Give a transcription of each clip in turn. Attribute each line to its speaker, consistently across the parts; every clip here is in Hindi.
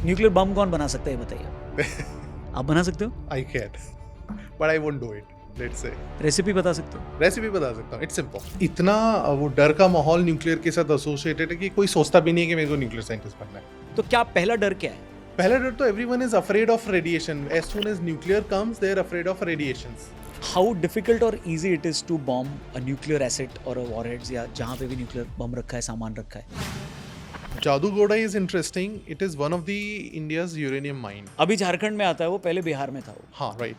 Speaker 1: न्यूक्लियर बम कौन बना सकता है ये बताइए। आप बना सकते हो?
Speaker 2: I can, but I won't do it. Let's say
Speaker 1: recipe बता सकते हो?
Speaker 2: रेसिपी बता सकता हूँ. It's simple. इतना वो डर का माहौल न्यूक्लियर के साथ एसोसिएटेड है कि कोई सोचता भी नहीं है कि मेरे को न्यूक्लियर साइंटिस्ट बनना है.
Speaker 1: तो क्या पहला डर क्या है?
Speaker 2: पहला डर तो everyone is afraid of radiation. As soon as nuclear comes, they're afraid of radiations.
Speaker 1: How difficult और easy it is to bomb a nuclear asset or a warheads या जहाँ पे भी न्यूक्लियर बम रखा है, सामान रखा है।
Speaker 2: Jaduguda is interesting. It is one of the India's uranium mine.
Speaker 1: अभी झारखंड में आता है वो, पहले बिहार में था वो।
Speaker 2: हाँ, राइट.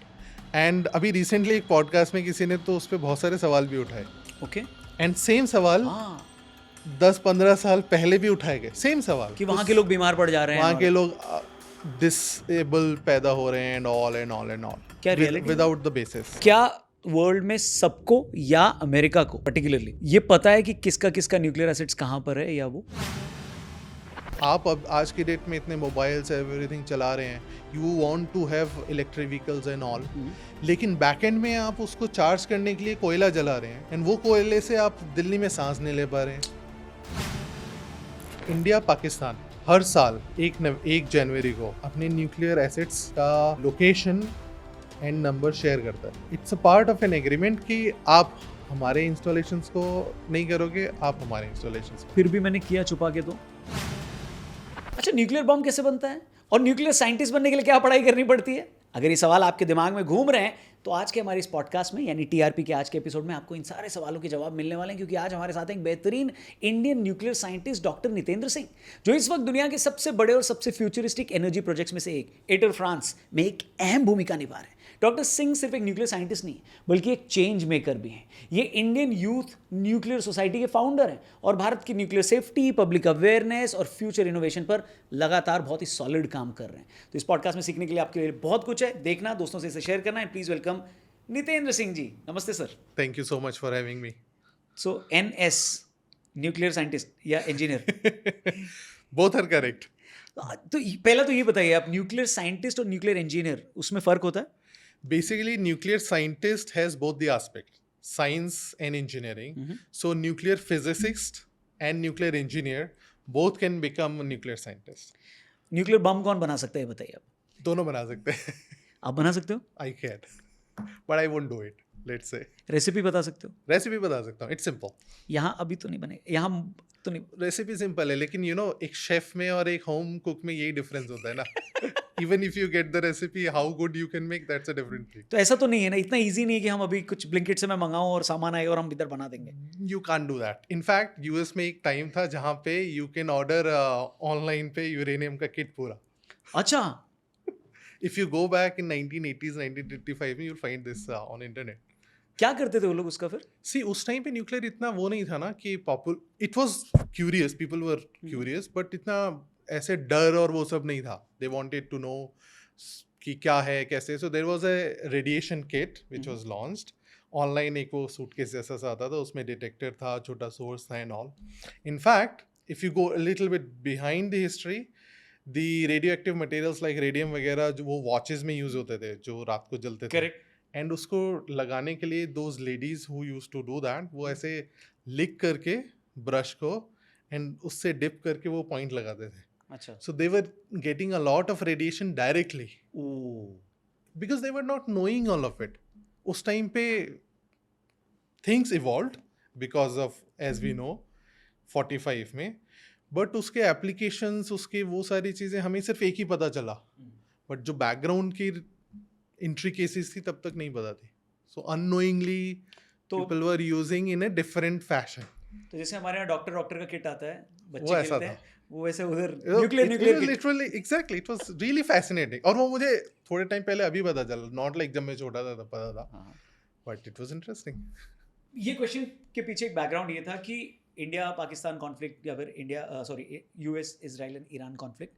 Speaker 2: एंड अभी रिसेंटली एक पॉडकास्ट में किसी ने तो उस पर बहुत सारे सवाल भी उठाए.
Speaker 1: ओके।
Speaker 2: एंड सेम सवाल
Speaker 1: हाँ
Speaker 2: 10-15 साल पहले भी उठाए गए. सेम सवाल
Speaker 1: कि वहाँ के लोग बीमार पड़ जा रहे हैं,
Speaker 2: वहाँ के लोग डिसेबल पैदा हो रहे हैं एंड ऑल
Speaker 1: क्या reality
Speaker 2: विदाउट द बेसिस.
Speaker 1: क्या वर्ल्ड में सबको या अमेरिका को पर्टिकुलरली ये पता है कि किसका किसका न्यूक्लियर एसिड्स कहाँ पर है या वो?
Speaker 2: आप अब आज की डेट में इतने मोबाइल्स एवरीथिंग चला रहे हैं, you want to have electric vehicles and all, लेकिन बैक एंड में आप उसको चार्ज करने के लिए कोयला जला रहे हैं एंड वो कोयले से आप दिल्ली में सांस नहीं ले पा रहे हैं. इंडिया पाकिस्तान हर साल 1 जनवरी को अपने न्यूक्लियर एसिड्स का लोकेशन एंड नंबर शेयर करता है. It's a part of an agreement कि आप हमारे इंस्टॉलेशंस को नहीं करोगे, आप हमारे इंस्टॉलेशंस को.
Speaker 1: फिर भी मैंने किया छुपा के तो। अच्छा, न्यूक्लियर बम कैसे बनता है और न्यूक्लियर साइंटिस्ट बनने के लिए क्या पढ़ाई करनी पड़ती है? अगर ये सवाल आपके दिमाग में घूम रहे हैं तो आज के हमारे इस पॉडकास्ट में यानी टीआरपी के आज के एपिसोड में आपको इन सारे सवालों के जवाब मिलने वाले हैं, क्योंकि आज हमारे साथ एक बेहतरीन Indian nuclear scientist doctor Nitendra Singh, जो इस वक्त दुनिया के सबसे बड़े और सबसे फ्यूचरिस्टिक एनर्जी प्रोजेक्ट्स में से एक एटर फ्रांस में एक अहम भूमिका निभा रहे हैं. डॉक्टर सिंह सिर्फ एक न्यूक्लियर साइंटिस्ट नहीं बल्कि एक चेंज मेकर भी हैं. ये इंडियन यूथ न्यूक्लियर सोसाइटी के फाउंडर हैं और भारत की न्यूक्लियर सेफ्टी, पब्लिक अवेयरनेस और फ्यूचर इनोवेशन पर लगातार बहुत ही सॉलिड काम कर रहे हैं. तो इस पॉडकास्ट में सीखने के लिए आपके लिए बहुत कुछ है. देखना, दोस्तों से इसे शेयर करना है. Please welcome Nitendra Singh ji. नमस्ते sir.
Speaker 2: Thank you so much for having me.
Speaker 1: So NS nuclear scientist या इंजीनियर?
Speaker 2: Both are correct.
Speaker 1: तो पहला तो ये बताइए, आप न्यूक्लियर साइंटिस्ट और न्यूक्लियर इंजीनियर, उसमें फर्क होता है?
Speaker 2: Basically, nuclear scientist has both the aspect, science and engineering. So nuclear physicist and nuclear engineer both can become a nuclear scientist.
Speaker 1: Nuclear bomb कौन बना सकता है ये बताइए आप.
Speaker 2: दोनों बना सकते हैं.
Speaker 1: आप बना सकते हो?
Speaker 2: I can, but I won't do it. Let's say
Speaker 1: recipe बता सकते हो?
Speaker 2: रेसिपी बता सकता हूँ. It's simple.
Speaker 1: यहाँ अभी तो नहीं बनेगा, यहाँ तो नहीं.
Speaker 2: रेसिपी सिंपल है, लेकिन यू नो एक शेफ में और एक होम कुक में यही डिफरेंस होता है ना. Even if you get the recipe, how good you can make, that's a different thing.
Speaker 1: तो ऐसा तो नहीं है ना, इतना इजी नहीं है कि हम अभी कुछ ब्लिंकिट से मैं मंगाऊं और सामान आएगा और हम इधर बना देंगे.
Speaker 2: You can't do that. In fact, US में एक टाइम था जहाँ पे you can order online पे यूरेनियम का किट पूरा.
Speaker 1: अच्छा.
Speaker 2: If you go back in 1980s, 1985 में you'll find this on internet.
Speaker 1: क्या करते थे वो लोग उसका फिर?
Speaker 2: See, उस टाइम पे न्यूक्लियर इतना वो नहीं था ना कि it was curious, people were curious, but इतना ऐसे डर और वो सब नहीं था. They wanted to know कि क्या है कैसे. So there was a radiation kit which was launched. Online एक वो सूटकेस जैसा सा आता था, उसमें डिटेक्टर था, छोटा सोर्स था and all. In fact, if you go a little bit behind the history, the radioactive materials like radium वगैरह जो वो watches में यूज होते थे जो रात को जलते थे.
Speaker 1: करेक्ट.
Speaker 2: एंड उसको लगाने के लिए those ladies who used to do that, वो ऐसे लिक करके ब्रश को एंड उससे डिप करके वो पॉइंट लगाते थे.
Speaker 1: अच्छा.
Speaker 2: So they were getting a lot of radiation directly because they were not knowing all of it. उस टाइम पे things evolved because of, as we know, 45 में, but उसके applications, उसके वो सारी चीज़ें हमें सिर्फ एक ही पता चला, but जो background की intricacies थी तब तक नहीं पता थी. So unknowingly people were using in a different fashion.
Speaker 1: तो जैसे हमारे यहाँ डॉक्टर का किट आता है, बच्चे
Speaker 2: वो ऐसा
Speaker 1: खेलते हैं,
Speaker 2: था.
Speaker 1: वो वैसे उधर nuclear kit.
Speaker 2: Literally, exactly, it was really fascinating. और वो मुझे थोड़े टाइम पहले अभी पता चला, not like जब मैं छोटा था तब पता था, but it was interesting.
Speaker 1: ये क्वेश्चन के पीछे एक बैकग्राउंड ये था कि इंडिया पाकिस्तान कॉन्फ्लिक्ट या फिर US Israel and Iran conflict,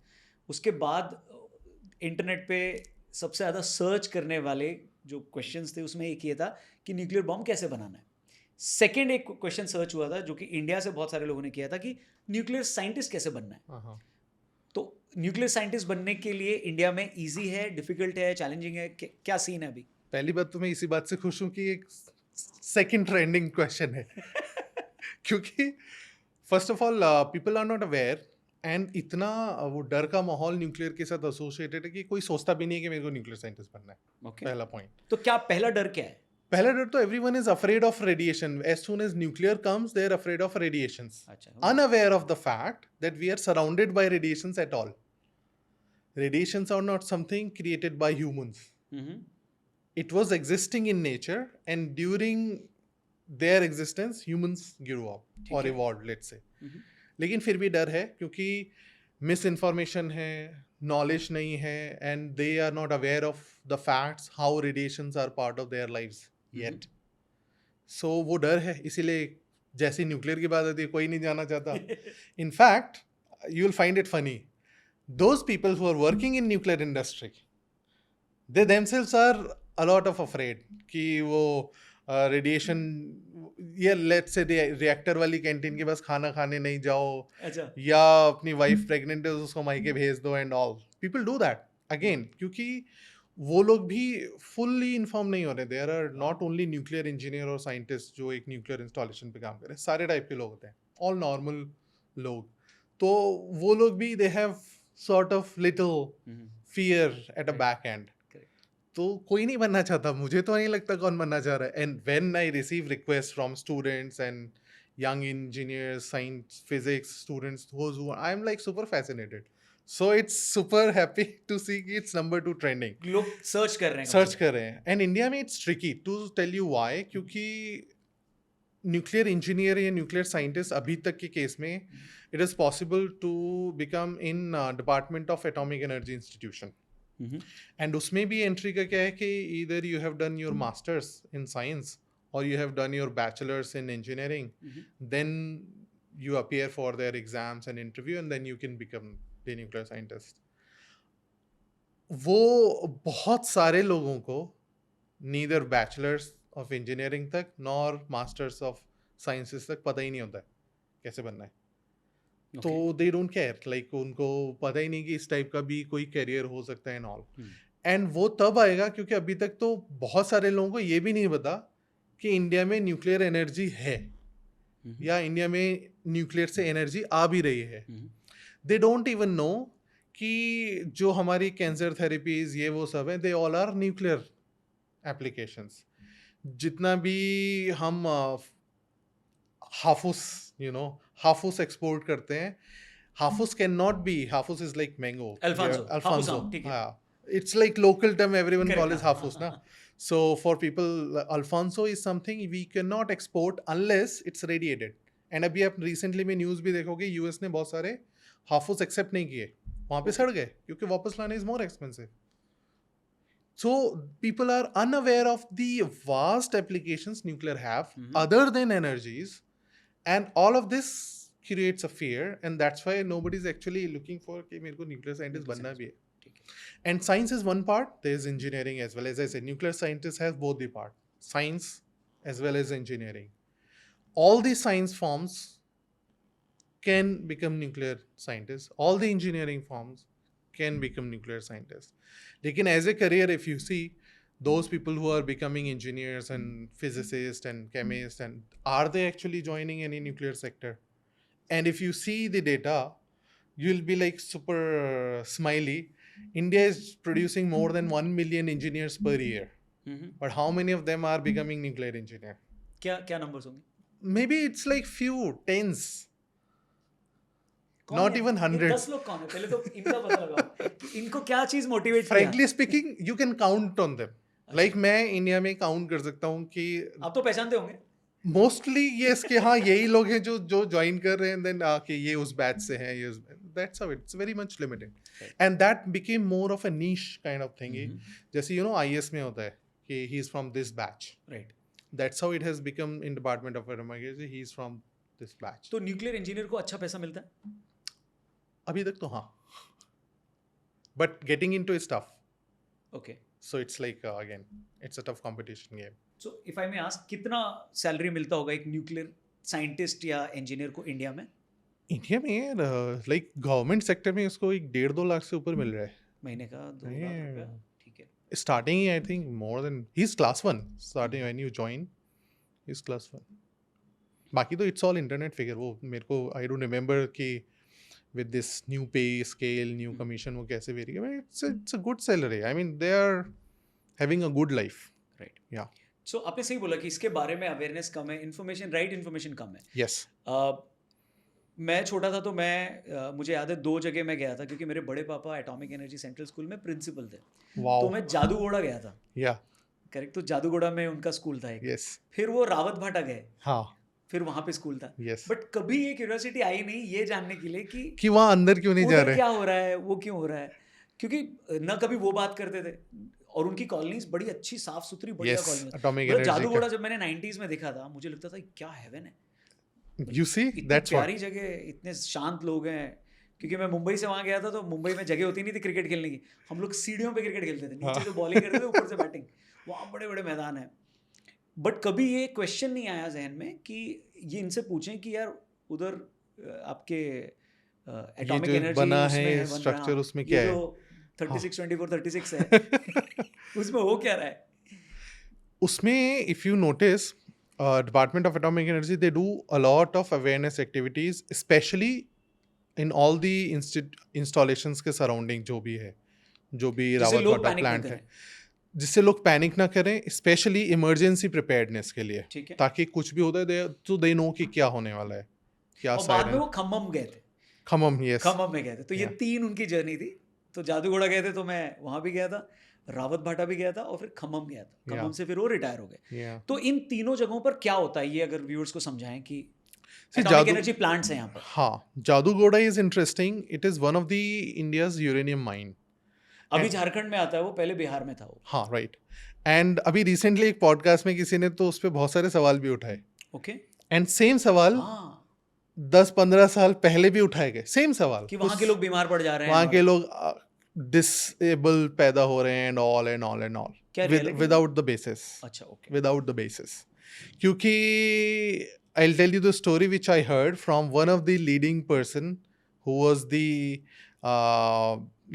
Speaker 1: उसके बाद इंटरनेट पे सबसे ज़्यादा सर्च करने वाले जो क्वेश्चंस थे उसमें एक ये था कि न्यूक्लियर बॉम्ब कैसे बनाना है. सेकेंड एक क्वेश्चन सर्च हुआ था जो कि इंडिया से बहुत सारे लोगों ने किया था कि न्यूक्लियर साइंटिस्ट कैसे बनना है. तो न्यूक्लियर साइंटिस्ट बनने के लिए इंडिया में इजी है, डिफिकल्ट है, चैलेंजिंग है, क्या सीन है अभी?
Speaker 2: पहली बात तो मैं इसी बात से खुश हूँ कि एक सेकंड ट्रेंडिंग क्वेश्चन है क्योंकि first of all people are not aware and इतना वो डर का माहौल न्यूक्लियर के साथ एसोसिएटेड है कि कोई सोचता भी नहीं है कि मेरे को न्यूक्लियर साइंटिस्ट बनना है।
Speaker 1: ओके,
Speaker 2: पहला पॉइंट।
Speaker 1: तो क्या पहला डर क्या है?
Speaker 2: पहला डर तो everyone is afraid of radiation. As soon as nuclear comes they are afraid of radiations,
Speaker 1: अच्छा,
Speaker 2: unaware of the fact that we are surrounded by radiations at all. Radiations are not something created by humans. It was existing in nature, and during their existence humans grew up or evolved, let's say. लेकिन फिर भी डर है क्योंकि मिस इन्फॉर्मेशन है, नॉलेज नहीं है, and they are not aware of the facts how radiations are part of their lives yet. So वो डर है, इसीलिए जैसे न्यूक्लियर की बात आती है कोई नहीं जाना चाहता। In fact you will find it funny, those people who are working in nuclear industry they themselves are a lot of afraid कि वो रेडिएशन, या लेट्स से रिएक्टर वाली कैंटीन के पास खाना खाने नहीं जाओ,
Speaker 1: अच्छा,
Speaker 2: या अपनी वाइफ प्रेग्नेंट है उसको मायके भेज दो, and all people do that again, क्योंकि वो लोग भी फुल्ली इन्फॉर्म नहीं हो रहे। There are not only nuclear engineer और साइंटिस्ट जो एक न्यूक्लियर इंस्टॉलेशन पे काम करें, सारे टाइप के लोग होते हैं, ऑल नॉर्मल लोग। तो वो लोग भी they have sort of little fear at a back and. तो कोई नहीं बनना चाहता, मुझे तो नहीं लगता कौन बनना चाह रहा है। And when I receive request from students and young engineers, science, physics students, those who I'm like super fascinated. So it's super happy to see कि it's number 2 trending.
Speaker 1: लोग सर्च कर रहे हैं,
Speaker 2: सर्च कर रहे हैं। एंड इंडिया में it's tricky to tell you why, क्योंकि न्यूक्लियर इंजीनियर या न्यूक्लियर साइंटिस्ट अभी तक के केस में it is possible to become in department of atomic energy institution. And उसमें भी एंट्री का क्या है कि either you have done your masters in science or you have done your bachelor's in engineering, then you appear for their exams and interview, and then you can become the nuclear scientist. वो बहुत सारे लोगों को neither bachelor's of engineering तक nor masters of sciences तक पता ही नहीं होता है कैसे बनना है। तो they don't care, like उनको पता ही नहीं कि इस टाइप का भी कोई करियर हो सकता है and all. एंड वो तब आएगा क्योंकि अभी तक तो बहुत सारे लोगों को ये भी नहीं पता कि इंडिया में न्यूक्लियर एनर्जी है, या इंडिया में न्यूक्लियर से एनर्जी आ भी रही है। दे डोंट इवन नो कि जो हमारी कैंसर थेरेपीज ये वो सब है, they all are nuclear applications. जितना भी हम हाफूस हाफूस एक्सपोर्ट करते हैं, Hapus can not be, Hapus is like mango, Alphonso, it's like local term, everyone calls it hafus na. So for people, Alfonso is something we cannot export unless it's radiated. And अभी आप recently में news भी देखोगे, US ने बहुत सारे हाफूस accept नहीं किए, वहाँ पे सड़ गए क्योंकि वापस लाने is more expensive. So people are unaware of the vast applications nuclear have other than energies, and all of this creates a fear, and that's why nobody is actually looking for कि मेरे को nuclear scientist बनना भी है। And science is one part, there is engineering as well. As I said, nuclear scientists have both the part, science as well as engineering. All the science forms can become nuclear scientists. All the engineering forms can become nuclear scientists. Lekin as a career, if you see those people who are becoming engineers and physicists and chemists, and are they actually joining any nuclear sector? And if you see the data, you'll be like super smiley. India is producing more than 1 million engineers per year. But how many of them are becoming nuclear engineer?
Speaker 1: क्या numbers होंगे?
Speaker 2: Maybe it's like few, tens. Not even 100.
Speaker 1: 10 लोग कौन है? पहले तो इनका पता लगाओ। इनको क्या चीज मोटिवेट किया?
Speaker 2: Frankly speaking, you can count on them. Like मैं इंडिया में काउंट कर सकता हूँ कि
Speaker 1: आप तो पहचानते होंगे
Speaker 2: मोस्टली yes कि हाँ यही लोग हैं जो ज्वाइन कर रहे हैं, देन कि ये उस बैच से हैं, ये that's how it's very much limited. And that became more of a niche kind of thing. जैसे IS में होता है कि he is from this batch.
Speaker 1: Right.
Speaker 2: That's how it has become in Department of Atomic Energy. He is from this batch.
Speaker 1: तो न्यूक्लियर इंजीनियर को अच्छा पैसा मिलता है?
Speaker 2: अभी तक तो हाँ. But getting into is tough.
Speaker 1: Okay.
Speaker 2: So it's like again, it's a tough competition game.
Speaker 1: So if I may ask, कितना सैलरी मिलता होगा एक न्यूक्लियर साइंटिस्ट या इंजीनियर को इंडिया में?
Speaker 2: इंडिया में लाइक गवर्नमेंट सेक्टर में उसको 1.5-2 लाख से ऊपर मिल रहा है
Speaker 1: महीने का। 2 लाख रुपया, ठीक है।
Speaker 2: Starting I think more than, he is class 1 starting when you join, he is class 1। बाकी तो इट्स ऑल इंटरनेट फिगर। वो मेरे को आई डोंट रिमेंबर कि with this new pay scale, new commission, वो कैसे vary? I mean, it's a good salary. I mean, they are having a good life.
Speaker 1: Right.
Speaker 2: Yeah.
Speaker 1: So आपने सही बोला कि इसके बारे में अवेयरनेस कम है, इन्फॉर्मेशन, राइट इन्फॉर्मेशन कम है.
Speaker 2: Yes.
Speaker 1: मैं छोटा था तो मुझे याद है 2 जगह मैं गया था क्योंकि मेरे बड़े पापा एटॉमिक एनर्जी सेंट्रल स्कूल में प्रिंसिपल थे.
Speaker 2: Wow.
Speaker 1: तो मैं जादूगोड़ा गया था.
Speaker 2: Yeah.
Speaker 1: करेक्ट. तो जादूगोड़ा में उनका स्कूल था एक.
Speaker 2: Yes.
Speaker 1: फिर वो रावत भाटा गए.
Speaker 2: हाँ.
Speaker 1: फिर वहाँ पे स्कूल था.
Speaker 2: Yes.
Speaker 1: बट कभी ये क्यूरियोसिटी आई नहीं ये जानने के लिए कि
Speaker 2: वहाँ अंदर क्यों नहीं जा
Speaker 1: उधर
Speaker 2: रहे,
Speaker 1: क्या हो रहा है, वो क्यों हो रहा है. क्योंकि ना कभी वो बात करते थे और उनकी कॉलोनीज बड़ी अच्छी साफ सुथरी बढ़िया
Speaker 2: Yes,
Speaker 1: colony.
Speaker 2: atomic energy
Speaker 1: Jaduguda जब मैंने 90s में देखा था मुझे लगता था क्या हेवन है.
Speaker 2: You see,
Speaker 1: इतनी
Speaker 2: that's what.
Speaker 1: प्यारी जगह, इतने शांत लोग हैं. क्योंकि मैं मुंबई से वहाँ गया था तो मुंबई में जगह होती नहीं थी क्रिकेट खेलने की. हम लोग सीढ़ियों पे क्रिकेट खेलते थे, नीचे से बॉलिंग करते थे, ऊपर से बैटिंग. वहाँ बड़े बड़े मैदान हैं. बट कभी ये क्वेश्चन नहीं आया जहन में कि ये इनसे पूछें कि यार उधर आपके एटॉमिक
Speaker 2: जो
Speaker 1: एनर्जी
Speaker 2: बना
Speaker 1: उसमें
Speaker 2: है,
Speaker 1: बन रहा,
Speaker 2: structure उसमें
Speaker 1: ये
Speaker 2: क्या है?
Speaker 1: जो 36 24 36 है उसमें हो क्या रहा है.
Speaker 2: उसमें if you notice, Department of Atomic Energy, they do a lot of awareness activities, especially in all the installations के surrounding जो भी है, जो भी
Speaker 1: जिससे
Speaker 2: रावत
Speaker 1: लोग
Speaker 2: वाटर
Speaker 1: पैनिक ना
Speaker 2: प्लांट
Speaker 1: करें.
Speaker 2: है, जिससे लोग पैनिक ना करें, स्पेशली इमरजेंसी प्रिपेयर्डनेस के लिए,
Speaker 1: ठीक है.
Speaker 2: ताकि कुछ भी होता है तो दे नो कि क्या होने वाला है, क्या
Speaker 1: और बाद में
Speaker 2: साइड
Speaker 1: वो खम्मम गए थे.
Speaker 2: खम्मम. यस.
Speaker 1: खम्मम में गए थे. तो ये
Speaker 2: Yeah.
Speaker 1: 3 उनकी जर्नी थी. तो जादूगोड़ा गए थे तो मैं वहाँ भी गया था, रावत भाटा भी गया था और फिर खम्मम गया था. खम्मम
Speaker 2: Yeah.
Speaker 1: से फिर वो रिटायर हो गए.
Speaker 2: Yeah.
Speaker 1: तो इन तीनों जगहों पर क्या होता है ये अगर व्यूअर्स को समझाएं कि
Speaker 2: See,
Speaker 1: एटॉमिक
Speaker 2: जादू-
Speaker 1: एनर्जी प्लांट्स हैं यहाँ पर.
Speaker 2: हाँ, Jaduguda is interesting. It is one of the India's uranium mine.
Speaker 1: अभी झारखंड में आता है वो, पहले बिहार में था वो.
Speaker 2: हाँ, राइट. एंड अभी रिसेंटली एक पॉडकास्ट में किसी ने तो उस पर बहुत सारे सवाल भी उठाए.
Speaker 1: ओके.
Speaker 2: एंड सेम सवाल
Speaker 1: हाँ
Speaker 2: 10-15 साल पहले भी उठाए गए. सेम सवाल
Speaker 1: कि वहाँ के लोग बीमार पड़ जा रहे हैं.
Speaker 2: वहाँ
Speaker 1: और-
Speaker 2: के लोग डिसेबल पैदा हो रहे हैं and all and all and all
Speaker 1: क्या reality?
Speaker 2: Without the basis.
Speaker 1: अच्छा ओके.
Speaker 2: Without the basis. क्योंकि I'll tell you the story which I heard from one of the leading person who was the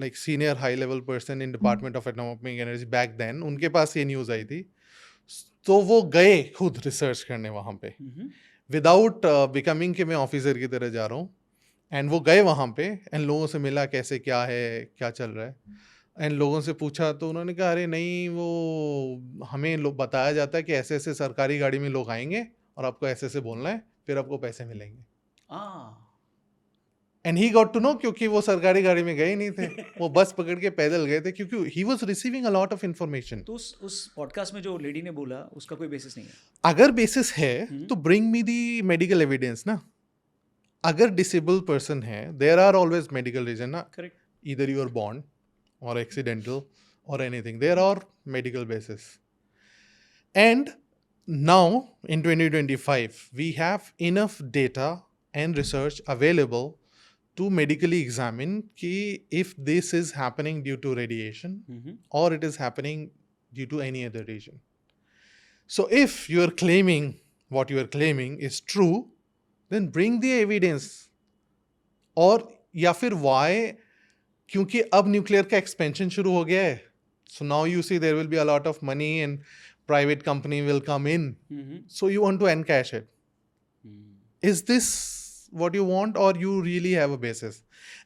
Speaker 2: like senior high level person in Department of Atomic Energy back then. उनके पास ये न्यूज़ आई थी, तो वो गए खुद रिसर्च करने वहाँ पे विदाउट बिकमिंग कि मैं ऑफिसर की तरह जा रहा हूँ. एंड वो गए वहाँ पे एंड लोगों से मिला, कैसे क्या है, क्या चल रहा है. एंड लोगों से पूछा तो उन्होंने कहा अरे नहीं, वो हमें लोग बताया जाता है कि ऐसे ऐसे सरकारी गाड़ी में लोग आएंगे और आपको ऐसे ऐसे बोलना है, फिर आपको पैसे मिलेंगे. And he got to know, क्योंकि वो सरकारी गाड़ी में गए नहीं थे, वो बस पकड़ के पैदल गए थे, क्योंकि he was receiving a lot of information.
Speaker 1: तो उस पॉडकास्ट में जो लेडी ने बोला उसका कोई बेसिस नहीं है.
Speaker 2: अगर बेसिस है तो bring me the medical evidence ना. अगर डिसेबल्ड पर्सन है, there are always medical reason ना.
Speaker 1: Correct.
Speaker 2: Either you are born or accidental or anything, there are medical basis. And now in 2025 we have enough data and research available to medically examine ki if this is happening due to radiation or it is happening due to any other reason. So if you are claiming what you are claiming is true, then bring the evidence. और या फिर why, क्योंकि अब न्यूक्लियर का एक्सपेंशन शुरू हो गया है. So now you see there will be a lot of money and private company will come in. So you want to encash it. Is this what you want, or you really have a basis?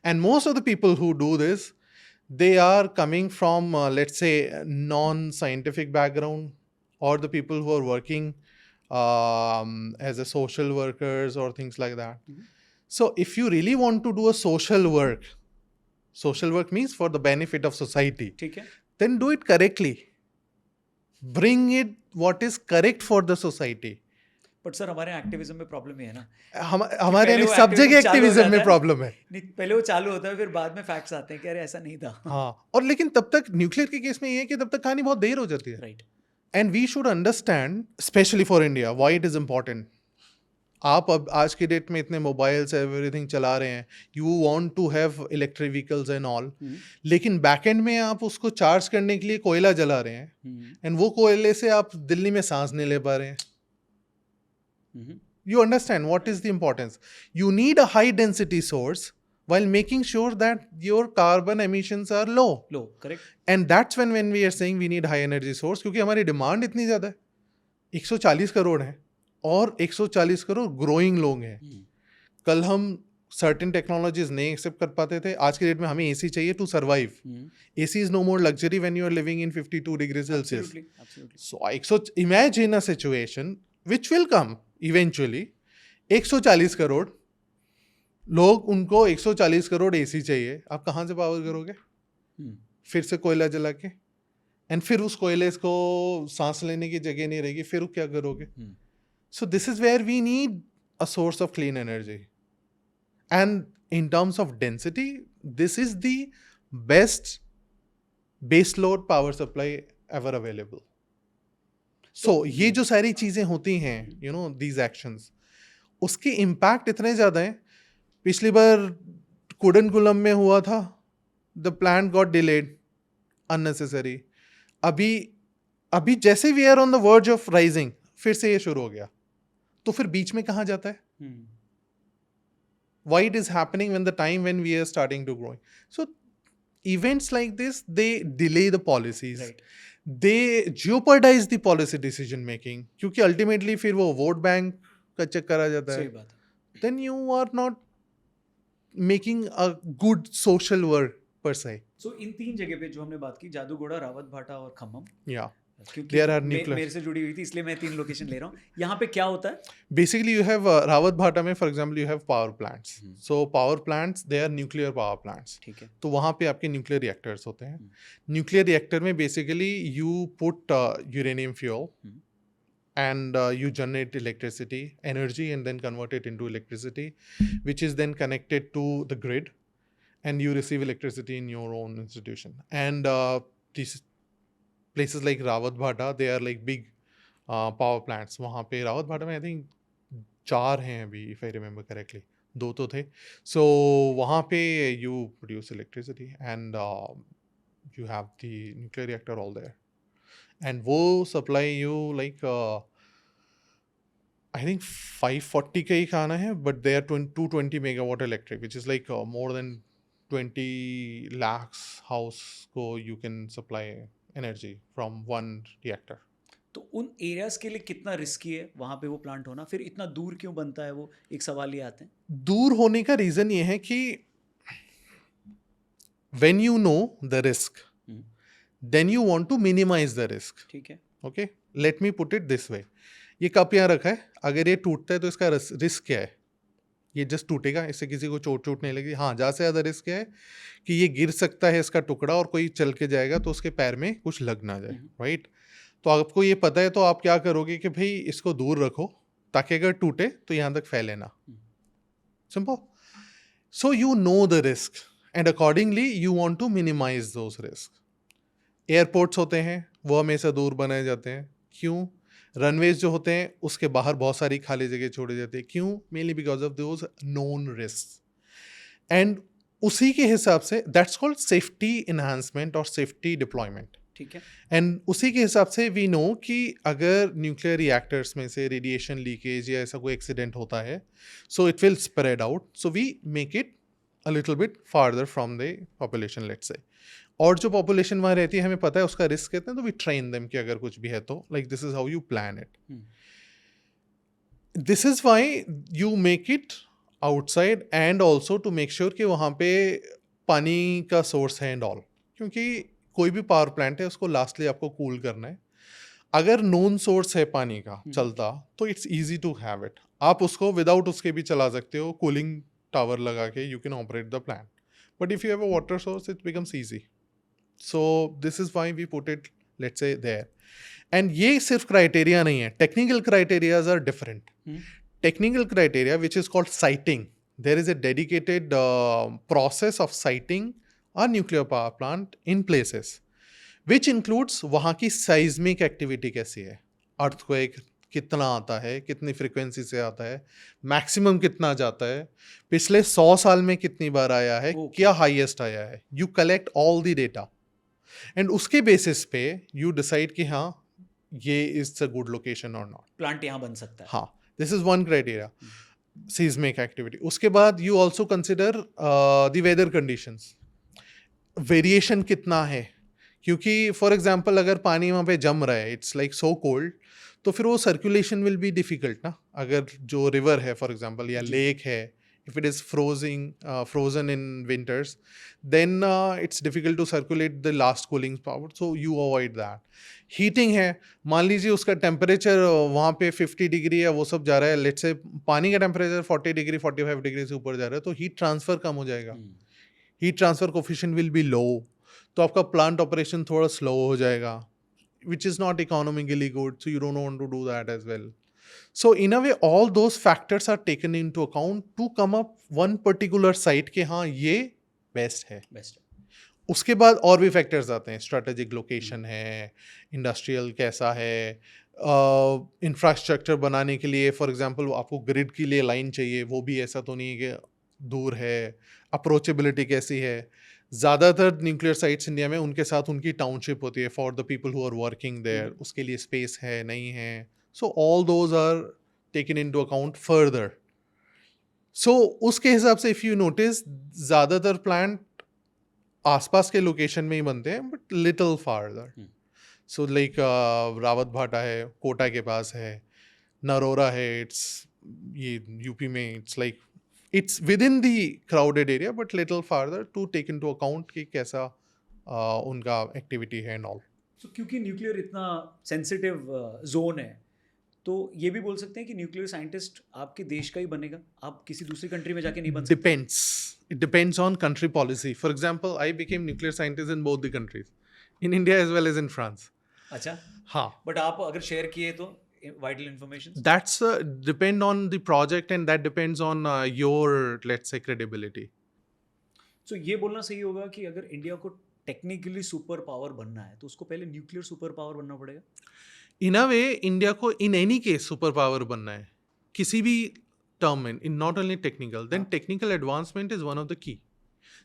Speaker 2: And most of the people who do this, they are coming from let's say non-scientific background, or the people who are working as a social workers or things like that. So if you really want to do a social work means for the benefit of society,
Speaker 1: ठीक है.
Speaker 2: then do it correctly. Bring it what is correct for the society.
Speaker 1: But sir हमारे एक्टिविज्म में प्रॉब्लम ये है ना,
Speaker 2: हमारे
Speaker 1: पहले वो
Speaker 2: सब जगह
Speaker 1: activism चालू हो
Speaker 2: एक्टिविज्म
Speaker 1: जाता
Speaker 2: में
Speaker 1: है.
Speaker 2: प्रॉब्लम है.
Speaker 1: नहीं, पहले वो चालू होता है फिर बाद में फैक्ट्स आते हैं कि अरे ऐसा नहीं था.
Speaker 2: हाँ, और लेकिन तब तक न्यूक्लियर के केस में ये है कि तब तक कहानी बहुत देर हो जाती है.
Speaker 1: Right.
Speaker 2: And we should understand, specially for India, why it is important. आप अब आज की डेट में इतने मोबाइल्स एवरीथिंग चला रहे हैं, you want to have electric vehicles and all, लेकिन बैक एंड में आप उसको चार्ज करने के लिए कोयला जला रहे हैं, एंड वो कोयले से आप दिल्ली में सांस नहीं ले पा रहे हैं. You understand what is the importance? You need a high density source while making sure that your carbon emissions are low.
Speaker 1: Low. Correct.
Speaker 2: And that's when we are saying we need high energy source, क्योंकि हमारी डिमांड इतनी ज़्यादा है. 140 करोड़ है और 140 करोड़ ग्रोइंग लोग हैं. कल हम सर्टेन टेक्नोलॉजीज नहीं एक्सेप्ट कर पाते थे, आज के डेट में हमें एसी चाहिए to survive. AC is no more luxury when you are living in 52 degree Celsius. So imagine a situation which will come eventually. 140 crore लोग, उनको 140 करोड़ एसी चाहिए. आप कहाँ से पावर करोगे? फिर से कोयला जला के, एंड फिर उस कोयले को सांस लेने की जगह नहीं रहेगी, फिर क्या करोगे? So this is where we need a source of clean energy. And in terms of density, this is the best baseload power supply ever available. So ये जो सारी चीजें होती हैं, you know, these actions, उसके impact इतने ज़्यादा हैं. पिछली बार कुडनकुलम में हुआ था, the plant got delayed unnecessary. अभी जैसे we are on the verge of rising, फिर से ये शुरू हो गया. तो फिर बीच में कहाँ जाता है? Why it is happening when the time when we are starting to grow? So events like this, they delay the policies.
Speaker 1: Right.
Speaker 2: They jeopardize the policy decision making. क्योंकि ultimately फिर वो vote bank का चक्कर आ जाता है.
Speaker 1: सही बात है.
Speaker 2: Then you are not making a good social work per se.
Speaker 1: So इन 3 जगह पे जो हमने बात की, जादूगोड़ा, रावत भाटा और खम्मम,
Speaker 2: Yeah.
Speaker 1: क्योंकि
Speaker 2: There are nuclear.
Speaker 1: मेरे से जुड़ी हुई थी, इसलिए मैं 3 लोकेशन ले रहा हूँ. यहाँ पे क्या होता है?
Speaker 2: Basically, you have Rawat Bhata में, for example, you have power plants. So power plants, they are nuclear power plants.
Speaker 1: ठीक है.
Speaker 2: तो वहाँ पे आपके nuclear reactors होते हैं. Nuclear reactor में basically you put uranium fuel and you generate electricity, energy, and then convert it into electricity, which is then connected to the grid, and you receive electricity in your own institution. And these places like Rawat Bhata, they are like big power plants. वहाँ पे रावत भाटा में I think 4 हैं अभी, if I remember correctly. 2 तो थे. So वहाँ पे you produce electricity and you have the nuclear reactor all there. And वो supply you like I think 540 का ही खाना है, but they are 220 megawatt electric, which is like more than 20 lakhs house को you can supply energy from one reactor.
Speaker 1: तो उन एरियाज के लिए कितना रिस्की है वहाँ पे वो प्लांट होना? फिर इतना दूर क्यों बनता है वो? एक सवाल ये आते हैं.
Speaker 2: दूर होने का रीजन ये है कि when you know the risk, then you want to minimize the risk.
Speaker 1: ठीक है.
Speaker 2: Okay, let me put it this way. ये कप यहाँ रखा है, अगर ये टूटता है तो इसका रिस्क क्या है? ये जस्ट टूटेगा, इससे किसी को चोट नहीं लगेगी. हाँ, ज़्यादा से ज़्यादा रिस्क क्या है कि ये गिर सकता है इसका टुकड़ा, और कोई चल के जाएगा तो उसके पैर में कुछ लग ना जाए. राइट. तो आपको ये पता है तो आप क्या करोगे कि भाई इसको दूर रखो ताकि अगर टूटे तो यहाँ तक फैले ना. Simple. So you know the risk and accordingly you want to minimise those risk. Airports होते हैं वो हमेशा दूर बनाए जाते हैं. क्यों? रनवेज जो होते हैं उसके बाहर बहुत सारी खाली जगह छोड़ी जाती है. क्यों? Mainly because of those known risk. And उसी के हिसाब से दैट्स कॉल्ड सेफ्टी इन्हांसमेंट और सेफ्टी डिप्लॉयमेंट.
Speaker 1: ठीक है.
Speaker 2: एंड उसी के हिसाब से वी नो कि अगर न्यूक्लियर रिएक्टर्स में से रेडिएशन लीकेज या ऐसा कोई एक्सीडेंट होता है, so it will spread out. So we make it a little bit farther from the population, let's say. और जो पॉपुलेशन वहाँ रहती है हमें पता है उसका रिस्क कितना है, तो वी ट्रेन देम कि अगर कुछ भी है तो like this is how you plan it. This is why you make it outside and also to make sure कि वहाँ पे पानी का सोर्स है एंड ऑल. क्योंकि कोई भी पावर प्लांट है उसको लास्टली आपको कूल करना है. अगर नोन सोर्स है पानी का चलता तो it's easy to have it. आप उसको विदाउट उसके भी चला सकते हो, कूलिंग टावर लगा के you can operate the plant. But if you have a water source it becomes easy. So this is why we put it, let's say, there. And ये सिर्फ criteria नहीं है. Technical criterias are different. Technical criteria, which is called siting. There is a dedicated process of siting a nuclear power plant in places, which includes वहाँ की seismic activity कैसी है, earthquake कितना आता है, कितनी फ्रीक्वेंसी से आता है, मैक्सिमम कितना जाता है, पिछले 100 साल में कितनी बार आया है, क्या हाईएस्ट आया है. You collect all the data and उसके बेसिस पे यू डिसाइड कि हाँ ये इज अ गुड लोकेशन और नॉट.
Speaker 1: प्लांट यहाँ बन सकता है.
Speaker 2: हाँ, this is one criteria. Seismic activity. उसके बाद you also consider the weather conditions. Variation कितना है, क्योंकि फॉर एग्जाम्पल अगर पानी वहाँ पे जम रहा है, इट्स लाइक सो कोल्ड, तो फिर वो सर्कुलेशन विल बी डिफिकल्ट ना. अगर जो रिवर है फॉर एग्जाम्पल या लेक है if it is frozen in winters, then it's difficult to circulate the last cooling power, so you avoid that. Heating है, मान लीजिए उसका टेम्परेचर वहाँ पे 50 डिग्री है, वो सब जा रहा है, लेट्स से पानी का टेम्परेचर 40 डिग्री 45 डिग्री से ऊपर जा रहा है, तो हीट ट्रांसफर कम हो जाएगा, heat transfer coefficient will be low, तो आपका प्लांट ऑपरेशन थोड़ा स्लो हो जाएगा, which is not economically good, so you don't want to do that as well. So in a way, all those factors are taken into account to come up one particular site के हाँ ये बेस्ट है. उसके बाद और भी फैक्टर्स आते हैं, स्ट्रेटेजिक लोकेशन है, इंडस्ट्रियल कैसा है, इंफ्रास्ट्रक्चर बनाने के लिए फॉर एग्जांपल आपको ग्रिड के लिए लाइन चाहिए, वो भी ऐसा तो नहीं है कि दूर है, अप्रोचेबिलिटी कैसी है. ज़्यादातर न्यूक्लियर साइट्स इंडिया में उनके साथ उनकी टाउनशिप होती है for the people who are working there, उसके लिए स्पेस है नहीं है, so all those are taken into account further. So उसके हिसाब से इफ़ यू नोटिस ज़्यादातर प्लांट आसपास के लोकेशन में ही बनते हैं, but little farther. So like Rawat Bhata है, कोटा के पास है, नरोरा है, इट्स ये यूपी में, it's like it's within the crowded area but little farther to take into account कि कैसा उनका एक्टिविटी है and all.
Speaker 1: So, क्योंकि न्यूक्लियर इतना सेंसिटिव जोन है, तो ये भी बोल सकते हैं कि न्यूक्लियर साइंटिस्ट आपके देश का ही बनेगा, आप किसी दूसरी कंट्री में जाके नहीं बन सकते.
Speaker 2: Depends. It depends on country policy. For example, I became nuclear scientist in both the countries, in India as well as in France.
Speaker 1: अच्छा,
Speaker 2: हाँ.
Speaker 1: बट आप अगर शेयर किए तो vital information?
Speaker 2: That's depend on the project and that depends on your, let's say, credibility.
Speaker 1: So ये बोलना सही होगा कि अगर इंडिया को टेक्निकली सुपर पावर बनना है तो उसको पहले न्यूक्लियर सुपर पावर बनना पड़ेगा.
Speaker 2: In a way, इंडिया को in any case super power बनना है, किसी भी टर्म में, in not only technical, then technical advancement is one of the key.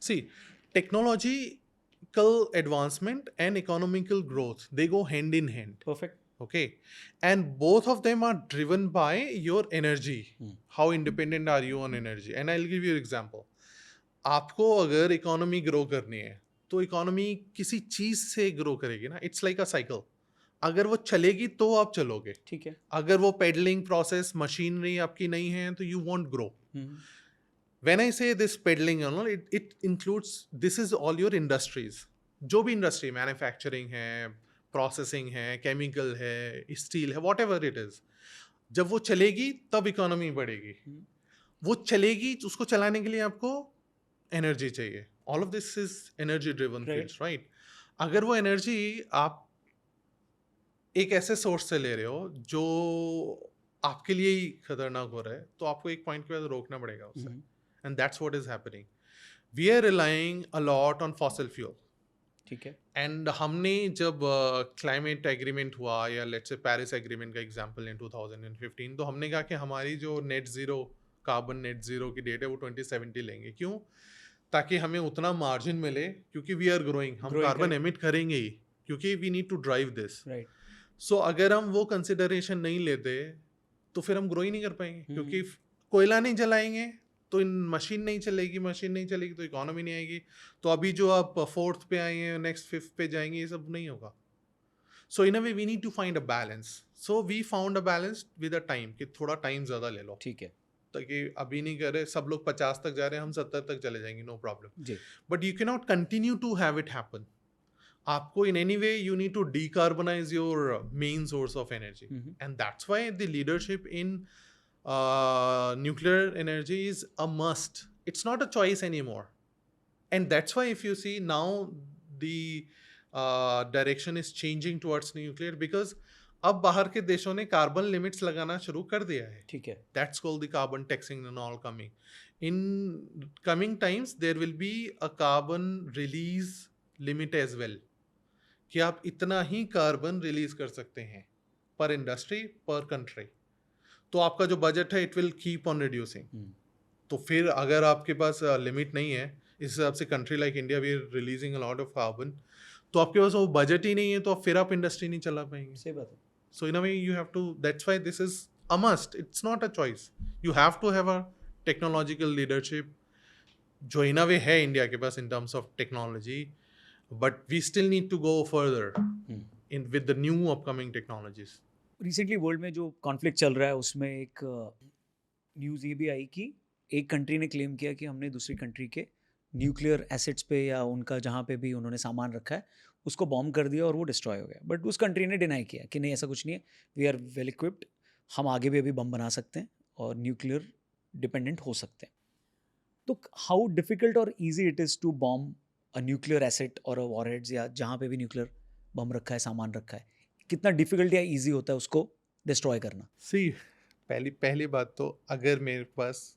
Speaker 2: See, technological advancement and economical growth, they go hand in hand.
Speaker 1: Perfect.
Speaker 2: Okay, and both of them are driven by your energy. How independent are you on energy? And I'll give you an example. आपको अगर इकोनॉमी ग्रो करनी है तो इकोनॉमी किसी चीज से ग्रो करेगी ना, इट्स लाइक अ साइकिल. अगर वो चलेगी तो आप चलोगे,
Speaker 1: ठीक है.
Speaker 2: अगर वो पेडलिंग प्रोसेस मशीनरी आपकी नहीं है तो you want grow. When I say this peddling, you know, it includes, this is all your industries. जो भी इंडस्ट्री, मैन्युफैक्चरिंग है, प्रोसेसिंग है, केमिकल है, स्टील है, वॉट एवर इट इज, जब वो चलेगी तब इकोनॉमी बढ़ेगी. वो चलेगी, उसको चलाने के लिए आपको एनर्जी चाहिए. All of this is energy driven fields, right? अगर वो एनर्जी आप एक ऐसे सोर्स से ले रहे हो जो आपके लिए ही खतरनाक हो रहा है, तो आपको एक पॉइंट के बाद रोकना पड़ेगा उससे. And that's what is happening. We are relying a lot on fossil fuel.
Speaker 1: ठीक है.
Speaker 2: एंड हमने जब क्लाइमेट एग्रीमेंट हुआ, या लेट्स से पेरिस एग्रीमेंट का एग्जांपल इन 2015, तो हमने कहा कि हमारी जो net zero, carbon net zero की डेट है वो 2070 लेंगे. क्यों? ताकि हमें उतना मार्जिन मिले, क्योंकि वी आर ग्रोइंग, हम कार्बन एमिट करेंगे ही, क्योंकि we need to drive this. So अगर हम वो कंसिडरेशन नहीं लेते तो फिर हम ग्रो ही नहीं कर पाएंगे. क्योंकि कोयला नहीं जलाएंगे तो मशीन नहीं चलेगी तो इकोनॉमी नहीं आएगी. तो अभी जो आप 4th पे आए हैं, नेक्स्ट 5th पे जाएंगे, ये सब नहीं होगा. So in a way we need to find a balance. So we found a balance with a time, कि थोड़ा टाइम ज़्यादा ले लो.
Speaker 1: ठीक है.
Speaker 2: ताकि अभी नहीं कर रहे, सब लोग 50 तक जा रहे हैं, हम 70 तक चले जाएंगे, no problem. But you can not continue to have it happen. आपको in any way you need to decarbonise your main source of energy. And that's why the leadership in nuclear energy is a must. It's not a choice anymore. And that's why if you see now the direction is changing towards nuclear, because अब बाहर के देशों ने कार्बन लिमिट्स लगाना शुरू कर दिया है.
Speaker 1: ठीक है.
Speaker 2: That's called the carbon taxing and all coming. In coming times there will be a carbon release limit as well, कि आप इतना ही कार्बन रिलीज कर सकते हैं पर इंडस्ट्री, पर कंट्री. तो आपका जो बजट है it will keep on reducing. तो फिर अगर आपके पास लिमिट नहीं है, इस हिसाब से country like India we are releasing a lot of carbon, तो आपके पास वो बजट ही नहीं है, तो फिर आप इंडस्ट्री नहीं चला पाएंगे.
Speaker 1: सही बात है.
Speaker 2: So in a way you have to, that's why this is a must. It's not a choice. You have to have a technological leadership, जो इन अ वे है इंडिया के पास in terms of technology, but we still need to go further in with the new upcoming technologies.
Speaker 1: Recently world में जो कॉन्फ्लिक्ट चल रहा है उसमें एक न्यूज़ ये भी आई कि एक कंट्री ने क्लेम किया कि हमने दूसरी कंट्री के न्यूक्लियर एसेट्स पे या उनका जहाँ पे भी उन्होंने सामान रखा है उसको बॉम्ब कर दिया और वो डिस्ट्रॉय हो गया, बट उस कंट्री ने डिनाई किया कि नहीं ऐसा कुछ नहीं है, वी आर वेल इक्विप्ड, हम आगे भी अभी बम बना सकते हैं और न्यूक्लियर डिपेंडेंट हो सकते हैं। तो हाउ डिफिकल्ट और easy it is to bomb a nuclear asset और अ वॉरहेड्स या जहाँ पे भी न्यूक्लियर बम रखा है, सामान रखा है, कितना डिफिकल्ट या ईजी होता है उसको डिस्ट्रॉय करना?
Speaker 2: सी पहली पहली बात तो अगर मेरे पास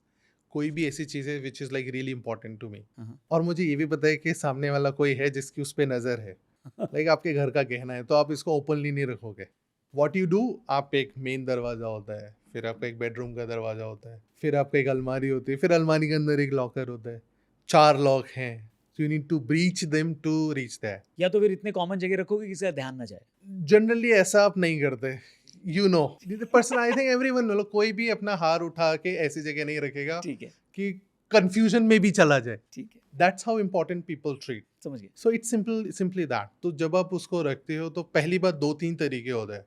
Speaker 2: कोई भी ऐसी चीज़ है which is like really important to me, और मुझे ये भी पता है कि सामने वाला कोई है जिसकी उस पर नज़र है, लाइक आपके घर का गहना है, तो आप इसको ओपनली नहीं रखोगे। व्हाट यू डू, आप एक मेन दरवाज़ा होता है, फिर आपका एक बेडरूम का दरवाज़ा होता है, फिर आपका एक अलमारी होती है, फिर अलमारी के अंदर एक लॉकर होता है, 4 लॉक हैं, you need to breach them to reach that.
Speaker 1: या तो फिर इतने कॉमन जगह रखोगे कि किसी का ध्यान ना जाए।
Speaker 2: जनरली ऐसा आप नहीं करते, you know person, I think everyone, कोई भी अपना हार उठा के ऐसी जगह नहीं रखेगा
Speaker 1: ठीक है,
Speaker 2: कि कंफ्यूजन में भी चला जाए।
Speaker 1: ठीक है,
Speaker 2: that's how important people treat.
Speaker 1: समझ गया।
Speaker 2: So it's simply that. तो जब आप उसको रखते हो तो पहली बात 2-3 तरीके होते हैं।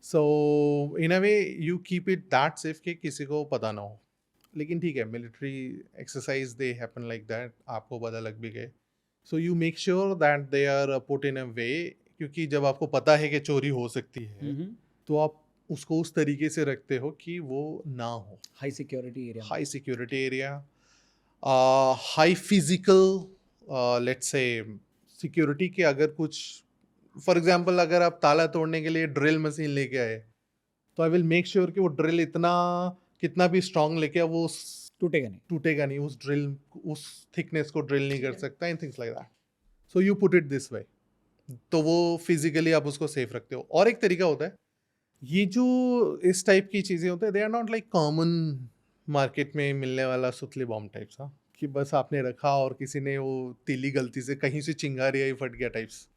Speaker 2: So in a way you keep it that safe कि किसी को पता ना हो। लेकिन ठीक है, military exercise they happen like that, आपको पता लग भी गए। So you make sure that they are put in a way, क्योंकि जब आपको पता है कि चोरी हो सकती है तो आप उसको उस तरीके से रखते हो कि वो ना हो।
Speaker 1: High security area.
Speaker 2: High security area, high physical let's say security के, अगर कुछ फॉर एग्जांपल अगर आप ताला तोड़ने के लिए ड्रिल मशीन लेके आए तो आई विल मेक श्योर कि वो ड्रिल इतना कितना भी स्ट्रांग लेके आए, वो टूटेगा नहीं, उस ड्रिल उस थिकनेस को ड्रिल नहीं कर सकता, and things like that. So you put it this way, तो वो फिजिकली आप उसको सेफ रखते हो। और एक तरीका होता है, ये जो इस टाइप की चीज़ें होते हैं, they are not like common market में मिलने वाला सुतली बॉम्ब टाइप्स, हाँ, कि बस आपने रखा और किसी ने वो तीली गलती से कहीं से चिंगारी आई फट गया types.